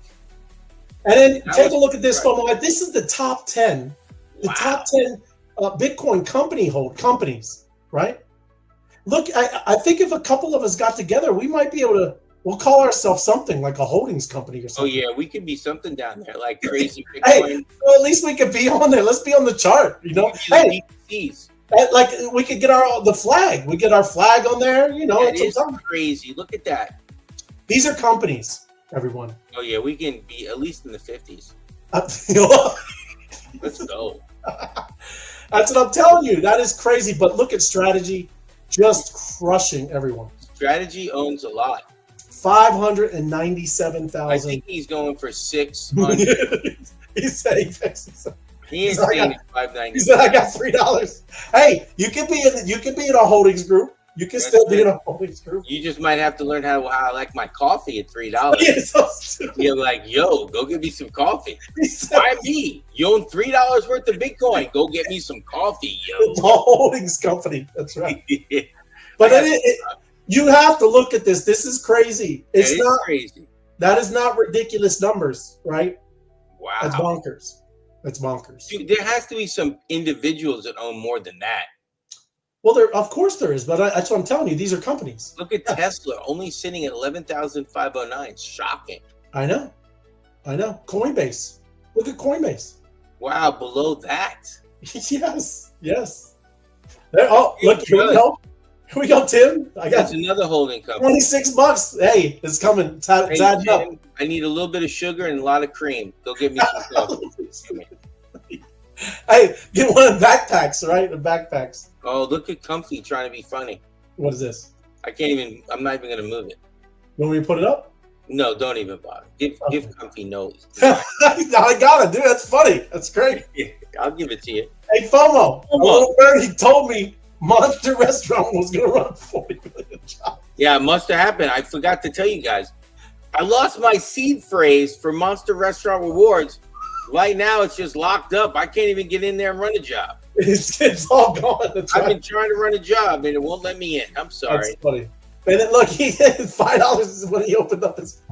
And then take a look at this, FOMO. This is the top 10. The top 10 Bitcoin companies, right? Look, I think if a couple of us got together, we might be able to, we'll call ourselves something like a holdings company or something. Oh, yeah, we could be something down there, like crazy Bitcoin. Hey, well, at least we could be on there. Let's be on the chart, Hey, like we could get the flag. We get our flag on there, It is crazy. Look at that. These are companies, everyone. Oh, yeah, we can be at least in the 50s. Let's go. That's what I'm telling you. That is crazy. But look at strategy, just crushing everyone. Strategy owns a lot. 597,000. I think he's going for 600. He said he fixes it. He ain't saying $5.90. He said I got $3. Hey, you could be in our holdings group. You can still be in a holdings group. You just might have to learn how I like my coffee at $3. You're like, yo, go get me some coffee. Why me? You own $3 worth of Bitcoin. Go get me some coffee, yo. It's a holdings company. That's right. But you have to look at this. This is crazy. It's not crazy. That is not ridiculous numbers, right? Wow. That's bonkers. That's bonkers. Dude, there has to be some individuals that own more than that. Well, of course there is, but that's what I'm telling you. These are companies. Look at Tesla, only sitting at 11,509. Shocking. I know. Coinbase. Look at Coinbase. Wow, below that. Yes. Oh, look, here we go. Here we go, Tim. That's another holding company. $26. Hey, it's coming. It's adding up. I need a little bit of sugar and a lot of cream. Go get me some coffee. Hey, get one of the backpacks, right? The backpacks. Oh, look at Comfy trying to be funny. What is this? I'm not even going to move it. You want me to put it up? No, don't even bother. Give Comfy nose. I got it, dude. That's funny. That's great. I'll give it to you. Hey, FOMO. A little birdie told me Monster Restaurant was going to run a 40 million job. Yeah, it must have happened. I forgot to tell you guys. I lost my seed phrase for Monster Restaurant Rewards. Right now, it's just locked up. I can't even get in there and run a job. It's all gone. I've been trying to run a job, and it won't let me in. I'm sorry. That's funny. And then, look, he $5 is when he opened up his.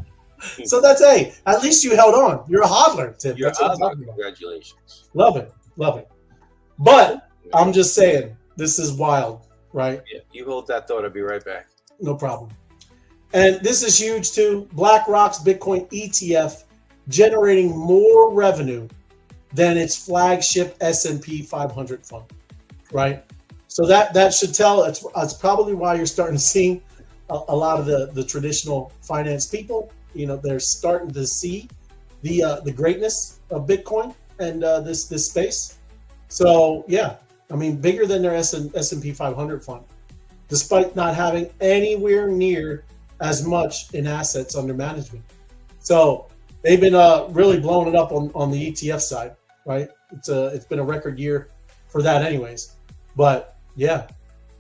So that's, hey, at least you held on. You're a hodler, Tim. You're a hodler. Congratulations. Love it. But I'm just saying, this is wild, right? Yeah, you hold that thought. I'll be right back. No problem. And this is huge, too. BlackRock's Bitcoin ETF generating more revenue than its flagship S&P 500 fund, right? So that should tell. It's probably why you're starting to see a lot of the traditional finance people. They're starting to see the greatness of Bitcoin and this space. So yeah, I mean, bigger than their S&P 500 fund, despite not having anywhere near as much in assets under management. So they've been really blowing it up on the ETF side, right? It's been a record year for that anyways. But yeah,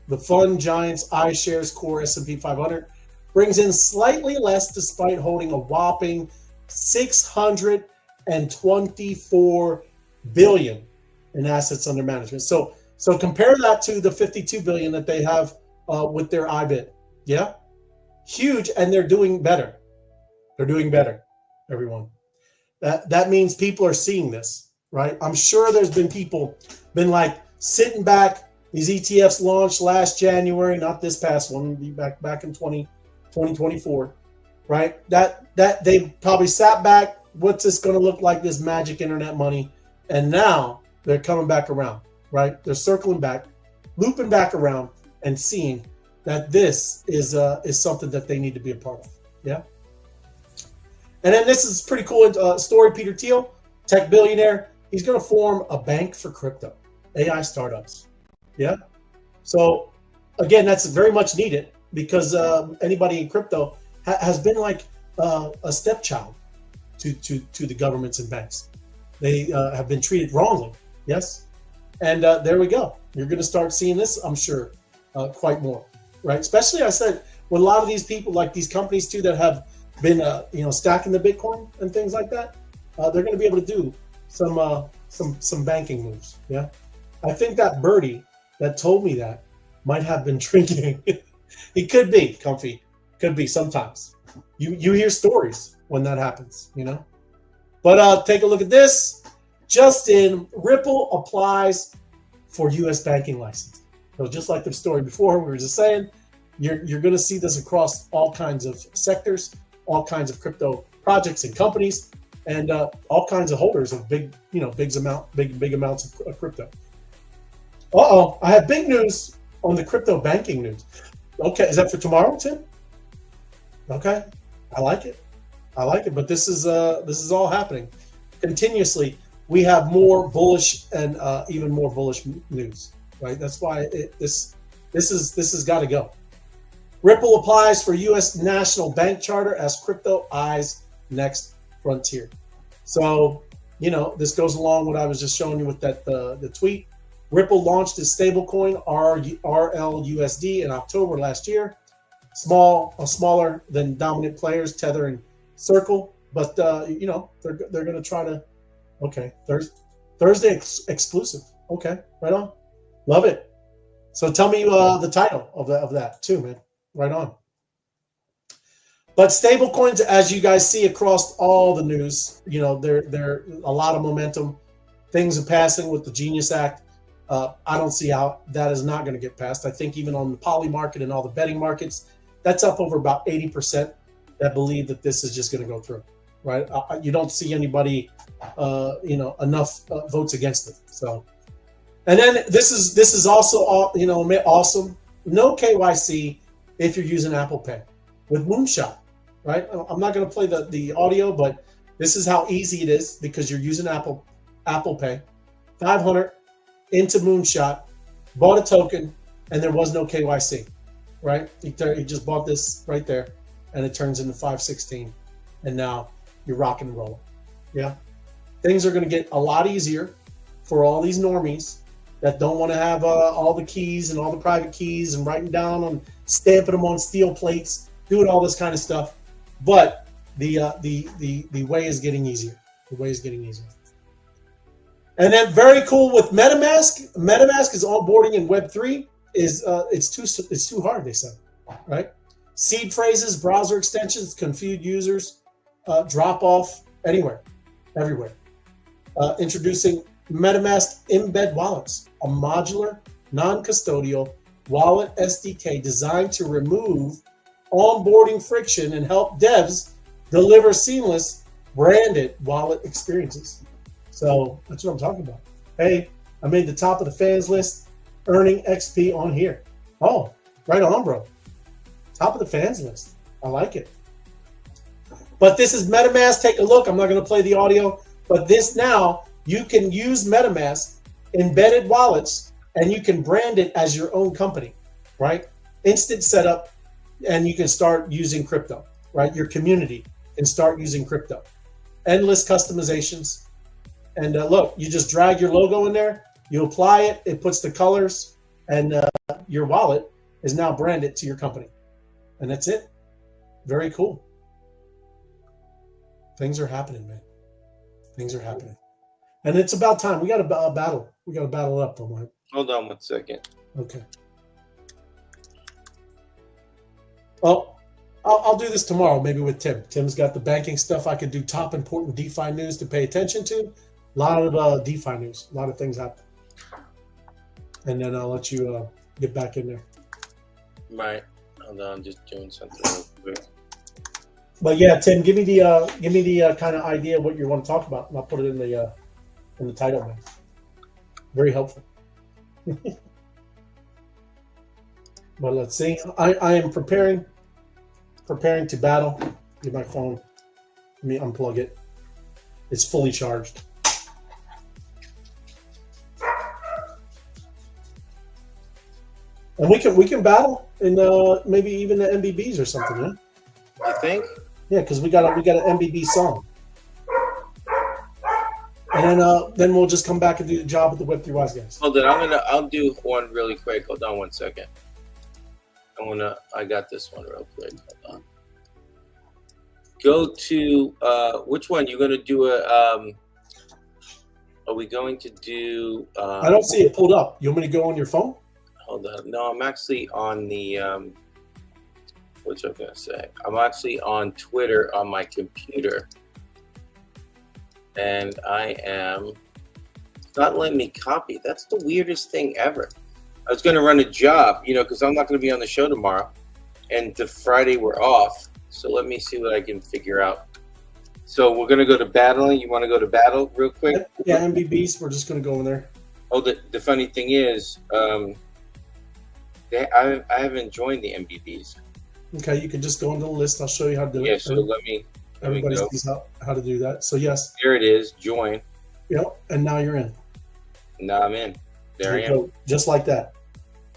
the fund giant's iShares Core S&P 500 brings in slightly less despite holding a whopping $624 billion in assets under management. So compare that to the $52 billion that they have with their IBIT. Yeah, huge, and they're doing better. Everyone. That means people are seeing this, right? I'm sure there's been people like sitting back. These ETFs launched last January, not this past one, back in 2024, right? That they probably sat back. What's this going to look like? This magic internet money, and now they're coming back around, right? They're circling back, looping back around, and seeing that this is something that they need to be a part of. Yeah. And then this is pretty cool story. Peter Thiel, tech billionaire, he's going to form a bank for crypto, AI startups. Yeah. So again, that's very much needed because anybody in crypto has been like a stepchild to the governments and banks. They have been treated wrongly. Yes. And there we go. You're going to start seeing this, I'm sure, quite more, right? Especially, I said, with a lot of these people, like these companies too, that have been, stacking the Bitcoin and things like that, they're going to be able to do some banking moves. Yeah. I think that birdie that told me that might have been drinking. It could be, Comfy. Could be sometimes. You hear stories when that happens, But take a look at this. Just in, Ripple applies for U.S. banking license. So just like the story before, we were just saying, you're going to see this across all kinds of sectors, all kinds of crypto projects and companies, and all kinds of holders of big amounts of crypto. I have big news on the crypto banking news. Okay, is that for tomorrow, Tim? Okay, I like it. But this is all happening continuously. We have more bullish and even more bullish news, right? That's why this has got to go. Ripple applies for U.S. national bank charter as crypto eyes next frontier. So, this goes along what I was just showing you with that the tweet Ripple launched its stablecoin RLUSD in October last year. Smaller than dominant players, Tether and Circle, but you know, they're going to try to. Okay, Thursday exclusive. Okay, right on. Love it. So tell me the title of that too, man. Right on. But stablecoins, as you guys see across all the news, you know, they're a lot of momentum. Things are passing with the Genius Act. I don't see how that is not going to get passed. I think even on the poly market and all the betting markets, that's up over about 80% that believe that this is just going to go through, right? You don't see anybody, you know, enough votes against it. So, and then this is also, you know, awesome. No KYC if you're using Apple Pay with Moonshot, right? I'm not going to play the audio, but this is how easy it is because you're using Apple Pay. 500 into Moonshot, bought a token, and there was no KYC, right? He just bought this right there, and it turns into 516, and now you're rocking and rolling. Yeah, things are going to get a lot easier for all these normies that don't want to have all the keys and all the private keys and writing down on stamping them on steel plates, doing all this kind of stuff. But the way is getting easier. The way is getting easier. And then very cool with MetaMask. MetaMask is onboarding in Web3. It's too hard, they said, right? Seed phrases, browser extensions, confuse users, drop off everywhere. Introducing MetaMask embed wallets, a modular, non-custodial wallet SDK designed to remove onboarding friction and help devs deliver seamless branded wallet experiences. So that's what I'm talking about. Hey, I made the top of the fans list, earning XP on here. Oh, right on, bro. Top of the fans list. I like it. But this is MetaMask. Take a look. I'm not going to play the audio, but this now, you can use MetaMask embedded wallets and you can brand it as your own company, right? Instant setup, and you can start using crypto, right? Your community can start using crypto. Endless customizations. And look, you just drag your logo in there, you apply it, it puts the colors, and your wallet is now branded to your company. And that's it. Very cool. Things are happening, man. Things are happening. And it's about time. We got to battle. We got to battle it up, though, man. Hold on 1 second. Okay. Well, I'll do this tomorrow, maybe with Tim. Tim's got the banking stuff. I could do top important DeFi news to pay attention to. A lot of DeFi news. A lot of things happen. And then I'll let you get back in there. Right. Hold on, I'm just doing something real quick. But yeah, Tim, give me the kind of idea of what you want to talk about, and I'll put it in the title, man. Very helpful. But let's see. I am preparing to battle. Get my phone. Let me unplug it. It's fully charged. And we can battle in maybe even the MBBs or something, yeah? You think? Yeah, because we got an MBB song. And then we'll just come back and do the job with the Web3 Wise guys. Hold on, I'll do one really quick. Hold on 1 second. I got this one real quick. Hold on. Go to which one? You're gonna do a are we going to do I don't see it pulled up. You want me to go on your phone? Hold on. No, I'm actually on the what's I gonna say? I'm actually on Twitter on my computer. And it's not letting me copy. That's the weirdest thing ever. I was going to run a job, because I'm not going to be on the show tomorrow. And the Friday we're off. So let me see what I can figure out. So we're going to go to battling. You want to go to battle real quick? Yeah, MBBs. We're just going to go in there. Oh, the funny thing is, I haven't joined the MBBs. Okay, you can just go into the list. I'll show you how to do it. Yeah, so let me... Everybody sees how to do that. So yes. Here it is. Join. Yep. And now you're in. Now I'm in. There I am. Just like that.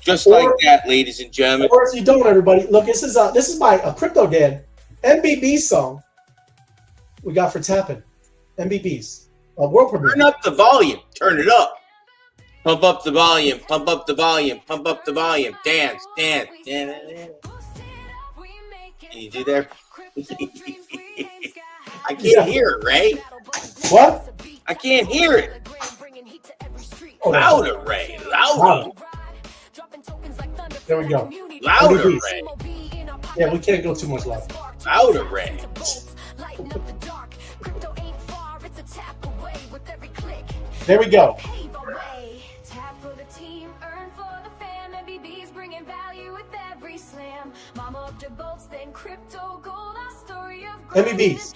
Just like that, ladies and gentlemen. Or if you don't, everybody, look. This is my Crypto Dad MBB song. We got for tapping. MBBs. World premiere. Turn up the volume. Turn it up. Pump up the volume, pump up the volume, pump up the volume. Dance, dance, dance. Can you do that? I can't hear it, Ray. What? I can't hear it. Oh, Louder, Ray. Louder. There we go. Louder, MVPs. Ray. Yeah, we can't go too much louder. Louder, Ray. There we go. MVPs.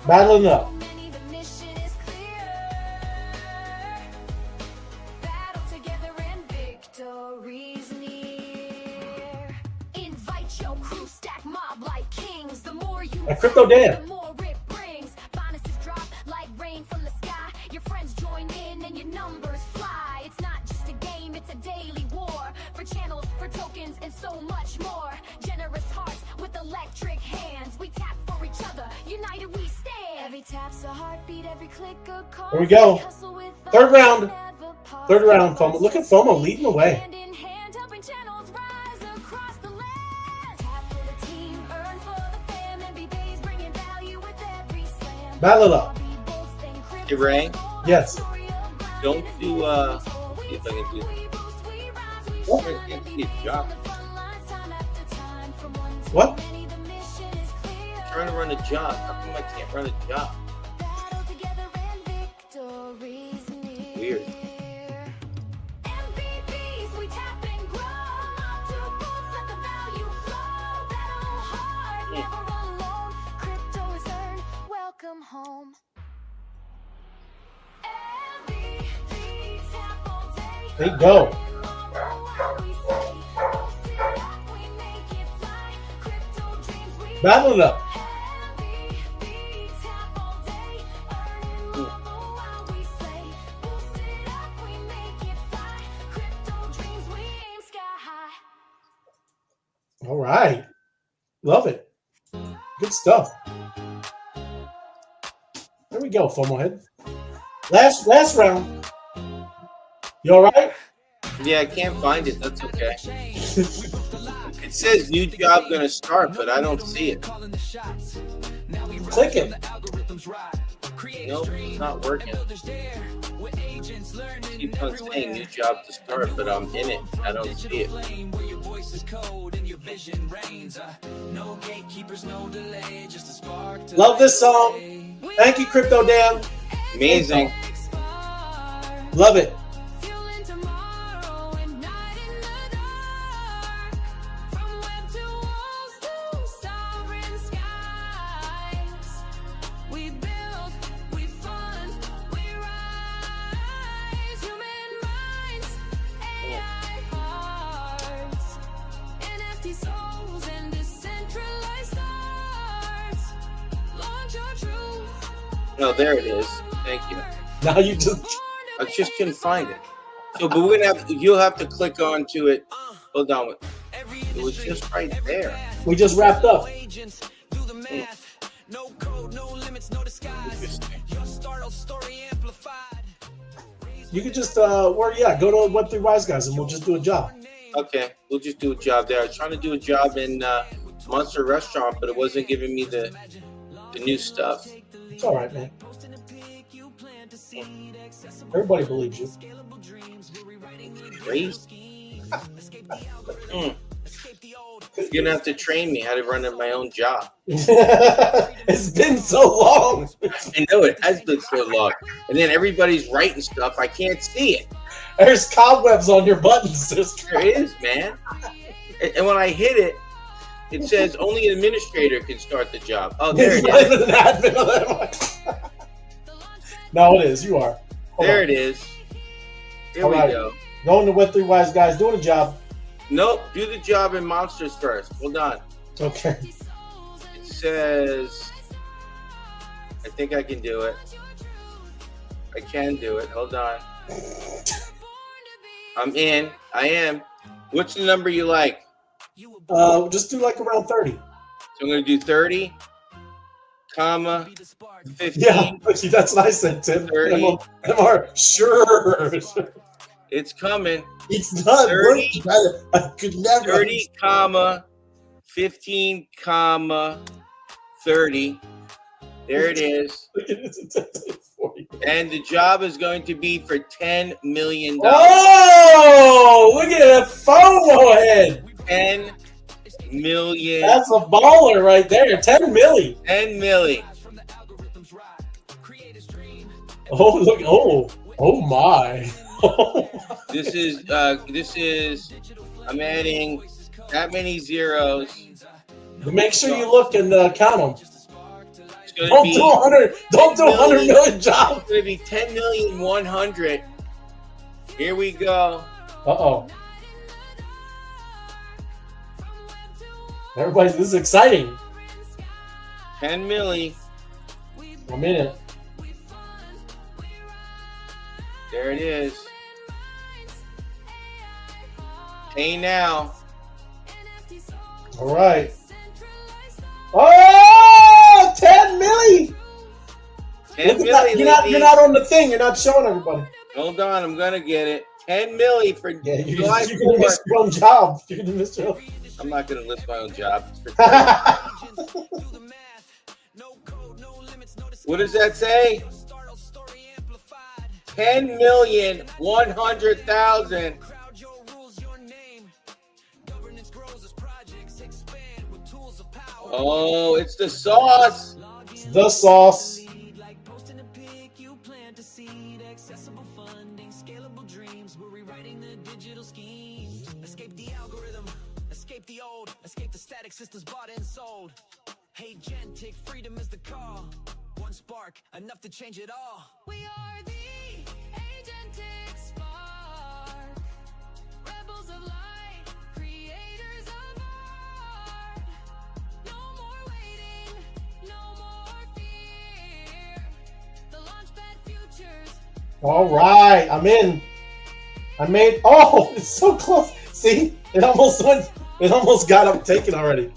Battling up. A crypto Dan. So much more generous hearts with electric hands. We tap for each other, united we stand. Every tap's a heartbeat, every click a call. There we go. Third round. Third round, FOMO. Look at FOMO leading the way. Battle it up. Hey, Ray. Yes. Don't do, see if I can do What? I can't see a job. What? I'm trying to run a job. How come I can't run a job? Weird. Welcome home. There you go. Battle it up. All right. Love it. Good stuff. There we go, FOMO head. Last round. You all right? Yeah, I can't find it. That's okay. It says new job gonna start, but I don't see it. Click it. Nope, it's not working. Keep on saying new job to start, but I'm in it. I don't see it. Love this song. Thank you, Crypto Dan. Amazing. Love it. No, there it is. Thank you. Now you just. I just couldn't find it. So, but we're gonna have. You'll have to click onto it. Hold on. It was just right there. We just wrapped up. Interesting. You could just go to Web3 Wise Guys and we'll just do a job. Okay, we'll just do a job there. I was trying to do a job in Monster Restaurant, but it wasn't giving me the new stuff. It's all right, man. Everybody believes you. Crazy. You're gonna have to train me how to run my own job. It's been so long. I know it has been so long. And then everybody's writing stuff. I can't see it. There's cobwebs on your buttons, sister. There is, man. And when I hit it, it says only an administrator can start the job. Oh, there it is. An admin of that. No, it is. You are. There it is. Here we go. Going to Web3 Wise Guys, doing a job. Nope. Do the job in Monsters first. Hold on. Okay. It says, I think I can do it. I can do it. Hold on. I'm in. I am. What's the number you like? Just do like around 30. So I'm going to do 30. comma, 15. Yeah, that's what I said, Tim. 30. MR, sure. It's coming. It's done. 30, I could never. 30, comma, 15, comma, 30. There it is. And the job is going to be for $10 million. Oh, look at that FOMO head. 10 million. That's a baller right there. 10 million. 10 million. Oh, look. Oh my. This is, I'm adding that many zeros. Make sure you look and count them. It's going Don't to be do 100. Don't do 100 million job. It's going to be 10,100,000. Here we go. Uh-oh. Everybody, this is exciting. 10 million. A minute. There it is. Pay now. All right. Oh, 10 million. 10 Look at million. that. You're not on the thing. You're not showing everybody. Hold on, I'm gonna get it. 10 million for Yeah, you're July gonna miss 4th. your own job. You're gonna miss your own. I'm not gonna list my own job. What does that say? 10,100,000. Oh, it's the sauce. The sauce. The old, escape the static systems bought and sold. Hey, Gentic, freedom is the call. One spark, enough to change it all. We are the agentic spark. Rebels of light, creators of art. No more waiting, no more fear. The launchpad futures. All right, I'm in. I made. Oh, it's so close. See, it almost went. It almost got up taken already.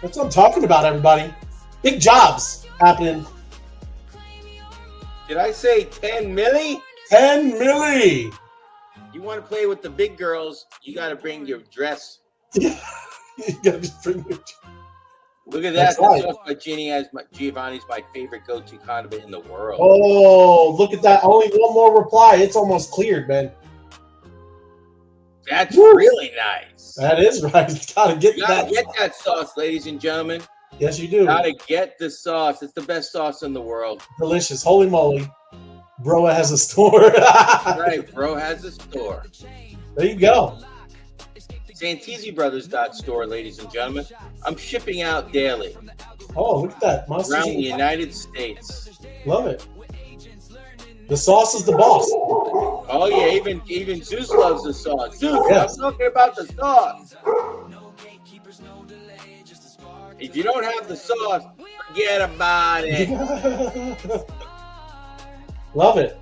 That's what I'm talking about, everybody. Big jobs happening. Did I say 10 milli? 10 milli. You want to play with the big girls, you got to bring your dress. Yeah. You gotta just bring your... Look at That's that. right. That's what Giovanni's my favorite go-to condiment in the world. Oh, look at that. Only one more reply. It's almost cleared, man. That's Woo. really nice. That is right. Gotta get You gotta that. get that sauce, ladies and gentlemen. Yes, you do. Gotta get the sauce. It's the best sauce in the world. Delicious. Holy moly. Bro has a store. Right, bro has a store. There you go. SantiziBrothers.store, ladies and gentlemen. I'm shipping out daily Oh, look at that. Monster around the Cheese. United States. Love it. The sauce is the boss. Oh yeah, even Zeus loves the sauce. Zeus, Yes. I'm talking about the sauce. If you don't have the sauce, forget about it. Love it.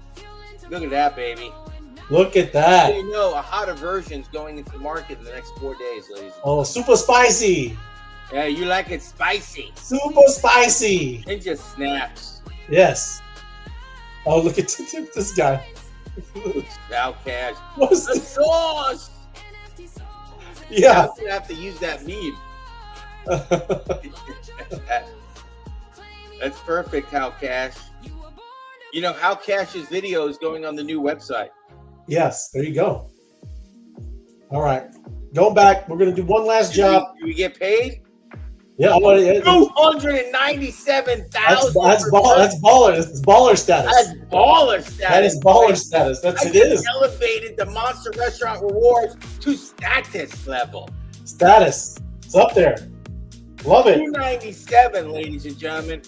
Look at that, baby. Look at that. You know, a hotter version's going into the market in the next 4 days, ladies. Oh, super spicy. Yeah, you like it spicy. Super spicy. It just snaps. Yes. Oh, look at this guy. Now cash. What's The this? sauce! Yeah. I'm gonna have to use that meme. That's perfect, How Cash. You know, How Cash's video is going on the new website. Yes, there you go. All right. Going back, we're going to do one last job. Do we get paid? Yeah, $297,000. that's baller. It's baller status. That's baller status. That is baller status. That's it is. Elevated the Monster Restaurant rewards to status level. Status. It's up there. Love it. 297, ladies and gentlemen.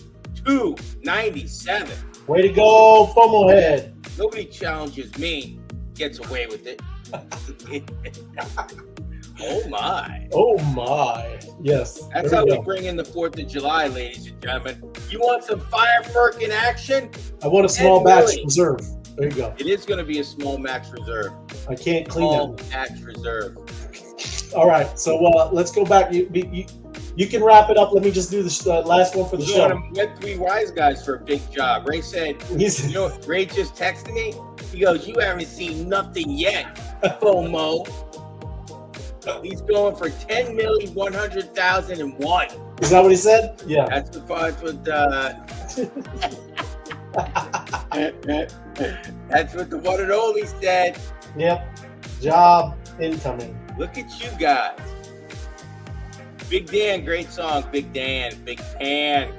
297. Way to go, FOMO head. Nobody challenges me, gets away with it. Oh my. Oh my. Yes. That's there how we we go. bring in the 4th of July, ladies and gentlemen. You want some firework in action? I want a small batch really. reserve. There you go. It is going to be a small max reserve. I can't clean Small that. max reserve. All right. So let's go back. You can wrap it up. Let me just do the last one for the show. Web3 Wise Guys for a big job. Ray said, you know, Ray just texted me. He goes, you haven't seen nothing yet, FOMO. He's going for 10,100,001. Is that what he said? Yeah. That's what that's what the one and only said. Yep. Job incoming. Look at you guys. Big Dan, great song. Big Dan, Big Pan.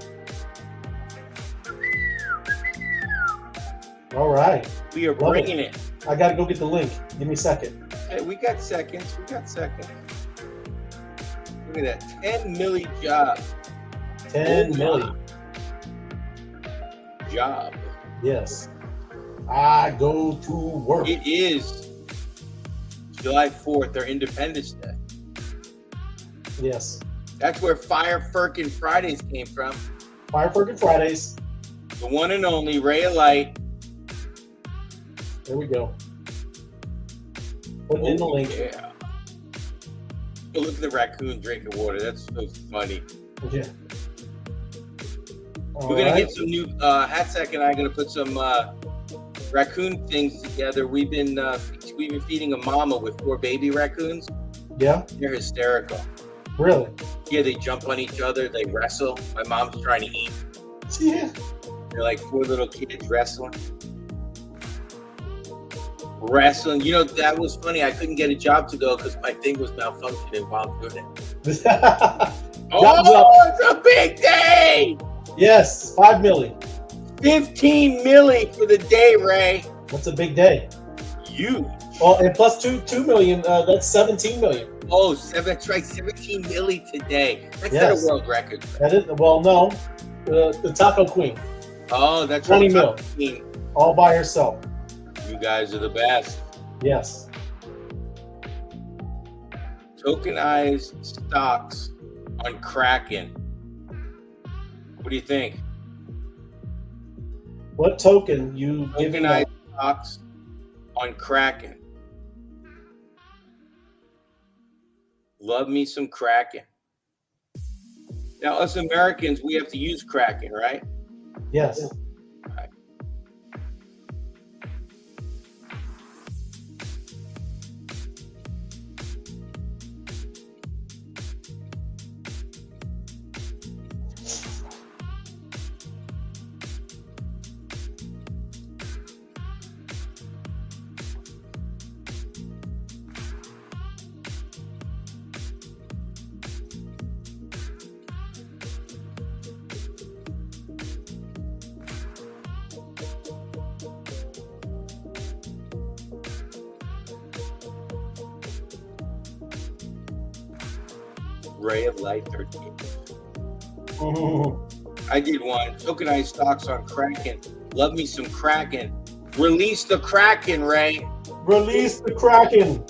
All right. We are bringing it. I got to go get the link. Give me a second. Hey, we got seconds. Look at that. 10 million job. 10 million. Job. Yes. I go to work. It is July 4th, their Independence Day. Yes. That's where Fire Firkin Fridays came from. Fire Firkin Fridays. The one and only Ray of Light. There we go. Put in the link. Yeah. Oh, look at the raccoon drinking water. That's so funny. Yeah. We're going to get some new, Hatsack and I are going to put some raccoon things together. We've been feeding a mama with 4 baby raccoons. Yeah. They're hysterical. Really? Yeah, they jump on each other. They wrestle. My mom's trying to eat. Yeah. They're like 4 little kids wrestling. You know, that was funny. I couldn't get a job to go because my thing was malfunctioning while I'm doing it. Oh, it's a big day! Yes, 5 million. 15 milli for the day, Ray. That's a big day. Huge. Well, and plus 2 million, that's 17 million. Oh, that's right, 17 milli today. That's not a world record. That is, well, no, the Taco Queen. Oh, that's 20 right. mil. All by herself. You guys are the best. Yes. Tokenized stocks on Kraken. What do you think? What token you giving Tokenized stocks on Kraken. Love me some Kraken. Now, us Americans, we have to use Kraken, right? Yes. Right. Ray of Light 13. I did one. Tokenized stocks on Kraken. Love me some Kraken. Release the Kraken, Ray. Release the Kraken.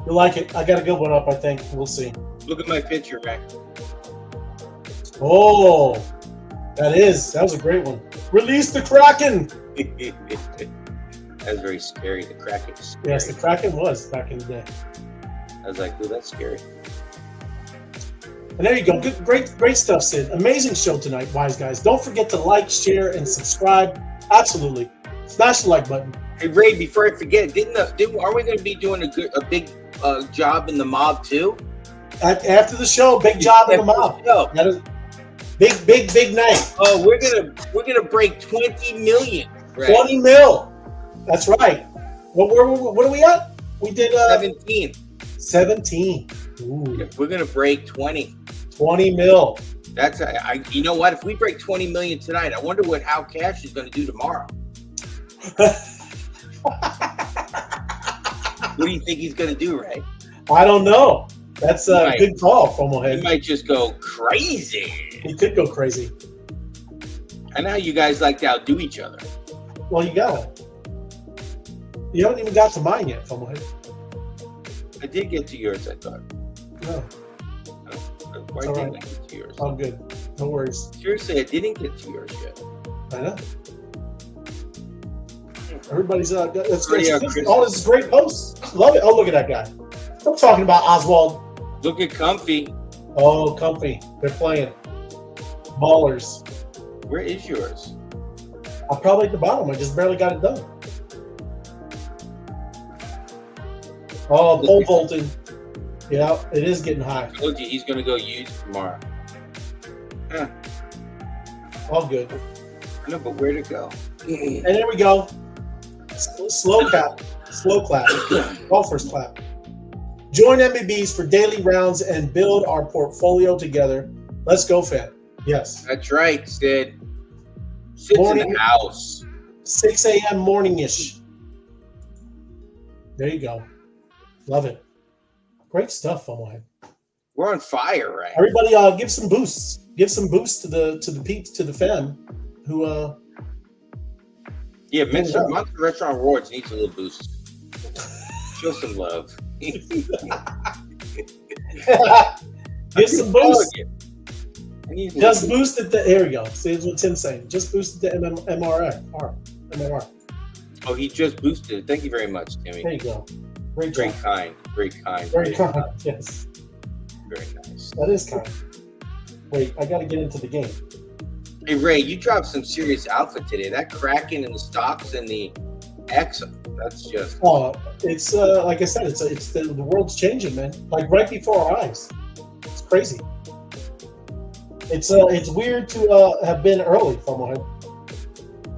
You like it? I got a good one up, I think. We'll see. Look at my picture, Ray. Oh, that was a great one. Release the Kraken. That was very scary. The Kraken was scary. Yes, the Kraken was back in the day. I was like, oh, that's scary. And there you go. Good, great stuff, Sid. Amazing show tonight, Wise Guys. Don't forget to like, share, and subscribe. Absolutely. Smash the like button. Hey, Ray, before I forget, are we going to be doing a big job in the mob too? After the show, big job in the mob. That is big night. Oh, we're gonna break 20 million. Ray. 20 mil. That's right. What are we at? We did 17. 17. Ooh. Yeah, we're gonna break 20. 20 mil. That's you know what? If we break 20 million tonight, I wonder how Cash is gonna do tomorrow. What do you think he's gonna do, Ray? I don't know. That's a good call, Fomohead. He might just go crazy. He could go crazy. I know you guys like to outdo each other. Well, you got it. You haven't even got to mine yet, Fomohead. I did get to yours, I thought. No. Why didn't I get to yours? I'm good. No worries. Seriously, I didn't get to yours yet. I know. Everybody's Chris. all this great posts. Love it. Oh, look at that guy. I'm talking about Oswald. Look at Comfy. Oh, comfy. They're playing. Ballers. Where is yours? I'm probably at the bottom. I just barely got it done. Oh, pole vaulting. Yeah, it is getting high. I told you he's going to go use tomorrow. Huh. All good. I know, but where to go? And there we go. Slow clap. Slow clap. Golfer's clap. Join MBBs for daily rounds and build our portfolio together. Let's go, fam. Yes. That's right, Sid. Sid's in the house. 6 a.m. morning-ish. There you go. Love it. Great stuff, FOMO. We're on fire, right? Everybody, give some boosts. Give some boosts to the peeps, to the fam, who Yeah, Monster Restaurant Rewards needs a little boost. Show some love. give some boost. Just boost it. Here we go. See what Tim's saying. Just boost it to MMR. Oh, he just boosted it. Thank you very much, Timmy. There you go. Great Very job. kind. Very kind. Very kind. Yes. Very nice. That is kind. Wait, I got to get into the game. Hey, Ray, you dropped some serious alpha today. That Kraken and the stocks and the X, that's just... Oh, it's like I said, it's the world's changing, man. Like right before our eyes. It's crazy. It's weird to have been early from one.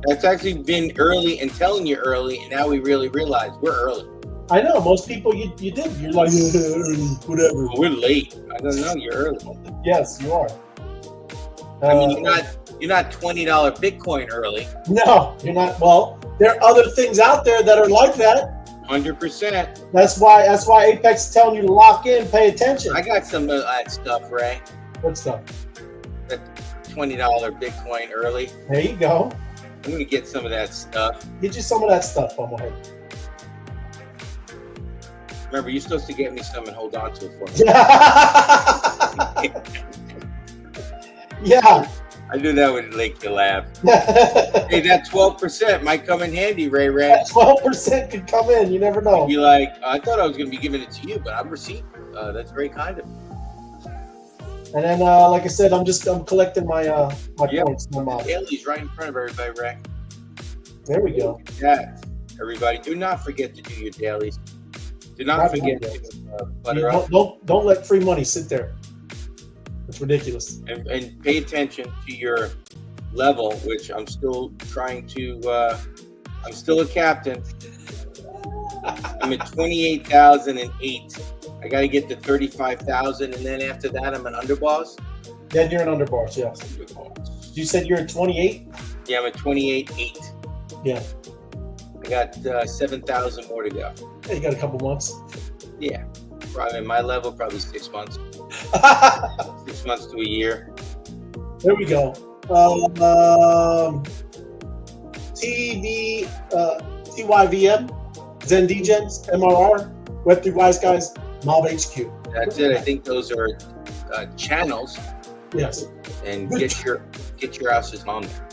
That's actually been early and telling you early, and now we really realize we're early. I know most people you did. You're like early, whatever. Well, we're late. I don't know. You're early. Yes, you are. I mean, you're not $20 Bitcoin early. No, you're not. Well, there are other things out there that are like that. 100%. That's why Apex is telling you to lock in, pay attention. I got some of that stuff, Ray. What stuff? That $20 Bitcoin early. There you go. I'm gonna get some of that stuff. Get you some of that stuff, FOMO. Remember, you're supposed to get me some and hold on to it for me. Yeah. I do that with Lake you laugh. Hey, that 12% might come in handy, Ray. That 12% could come in. You never know. Be like, I thought I was going to be giving it to you, but I'm receiving. That's very kind of you. And then, like I said, I'm collecting my points. My Dailies right in front of everybody, Ray. There we go. Yeah, everybody, do not forget to do your dailies. Do not forget to butter up. Don't let free money sit there. It's ridiculous. And pay attention to your level, which I'm still trying to. I'm still a captain. I'm at 28,008. I got to get to 35,000, and then after that, I'm an underboss. Then you're an underboss, yes. Underboss. You said you're at 28? Yeah, I'm at 28,8. Yeah. I got 7,000 more to go. Yeah, you got a couple months. Yeah, probably at my level, probably 6 months. 6 months to a year. There we go. TYVM, Zen Degens, MRR, Web3 Wise Guys, Mob HQ. That's it. I think those are channels. Yes. And get your asses on there.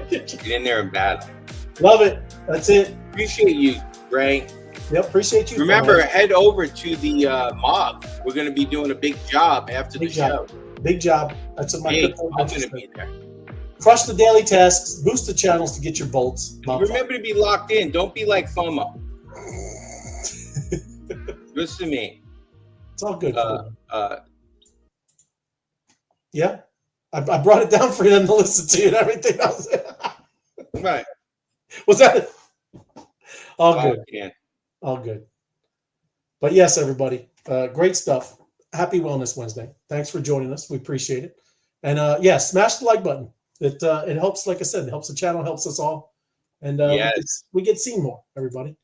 Get in there and battle. Love it. That's it. Appreciate you, Ray. Yep, appreciate you. Remember, head over to the mob. We're going to be doing a big job after the show. Big job. That's what my I'm going to be there. Crush the daily tasks, boost the channels to get your bolts. Remember to be locked in. Don't be like FOMO. Listen to me. It's all good. Yeah. I brought it down for them to listen to and everything else. Right. Was that all good? Yeah. All good. But yes, everybody, great stuff. Happy Wellness Wednesday. Thanks for joining us. We appreciate it. And yeah, smash the like button. It helps, like I said, it helps the channel, helps us all. And yes. we get seen more, everybody.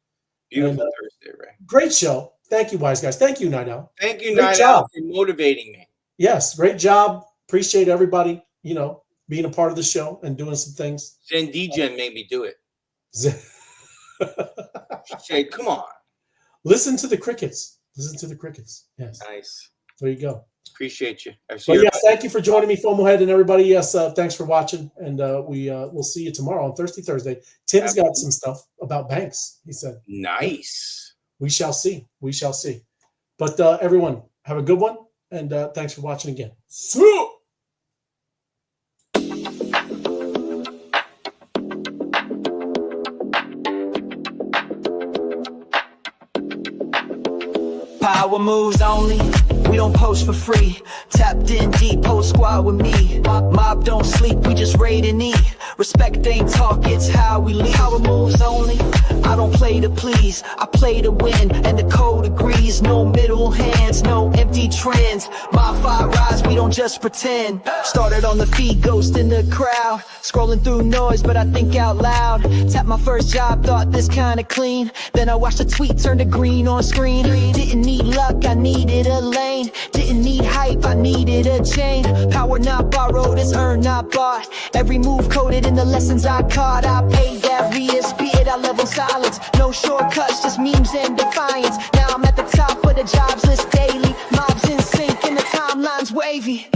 Beautiful Thursday, Ray. Great show. Thank you, Wise Guys. Thank you, Night Owl. Thank you, Night Owl, for motivating me. Yes, great job. Appreciate everybody, being a part of the show and doing some things. Zen Degen made me do it. She said, come on. Listen to the crickets. Listen to the crickets. Yes. Nice. There you go. Appreciate you. But yes, thank you for joining me, FOMO Head, and everybody. Yes, thanks for watching, and we'll see you tomorrow on Thursday. Tim's got some stuff about banks. He said, nice. We shall see. We shall see. But everyone, have a good one, and thanks for watching again. See. Power moves only, we don't post for free. Tapped in deep, whole squad with me. Mob don't sleep, we just raid and eat. Respect ain't talk, it's how we lead. Power moves only, I don't play to please, I play to win, and the code agrees. No middle hands, no empty trends. MOBFI rise, we don't just pretend. Started on the feed, ghost in the crowd. Scrolling through noise, but I think out loud. Tapped my first job, thought this kinda clean. Then I watched a tweet turn to green on screen. Didn't need luck, I needed a lane. Didn't need hype, I needed a chain. Power not borrowed, it's earned, not bought. Every move coded in the lessons I caught. I paid that Rias, be it I level silence. No shortcuts, just memes and defiance. Now I'm at the top of the jobs list daily. Mobs in sync and the timeline's wavy.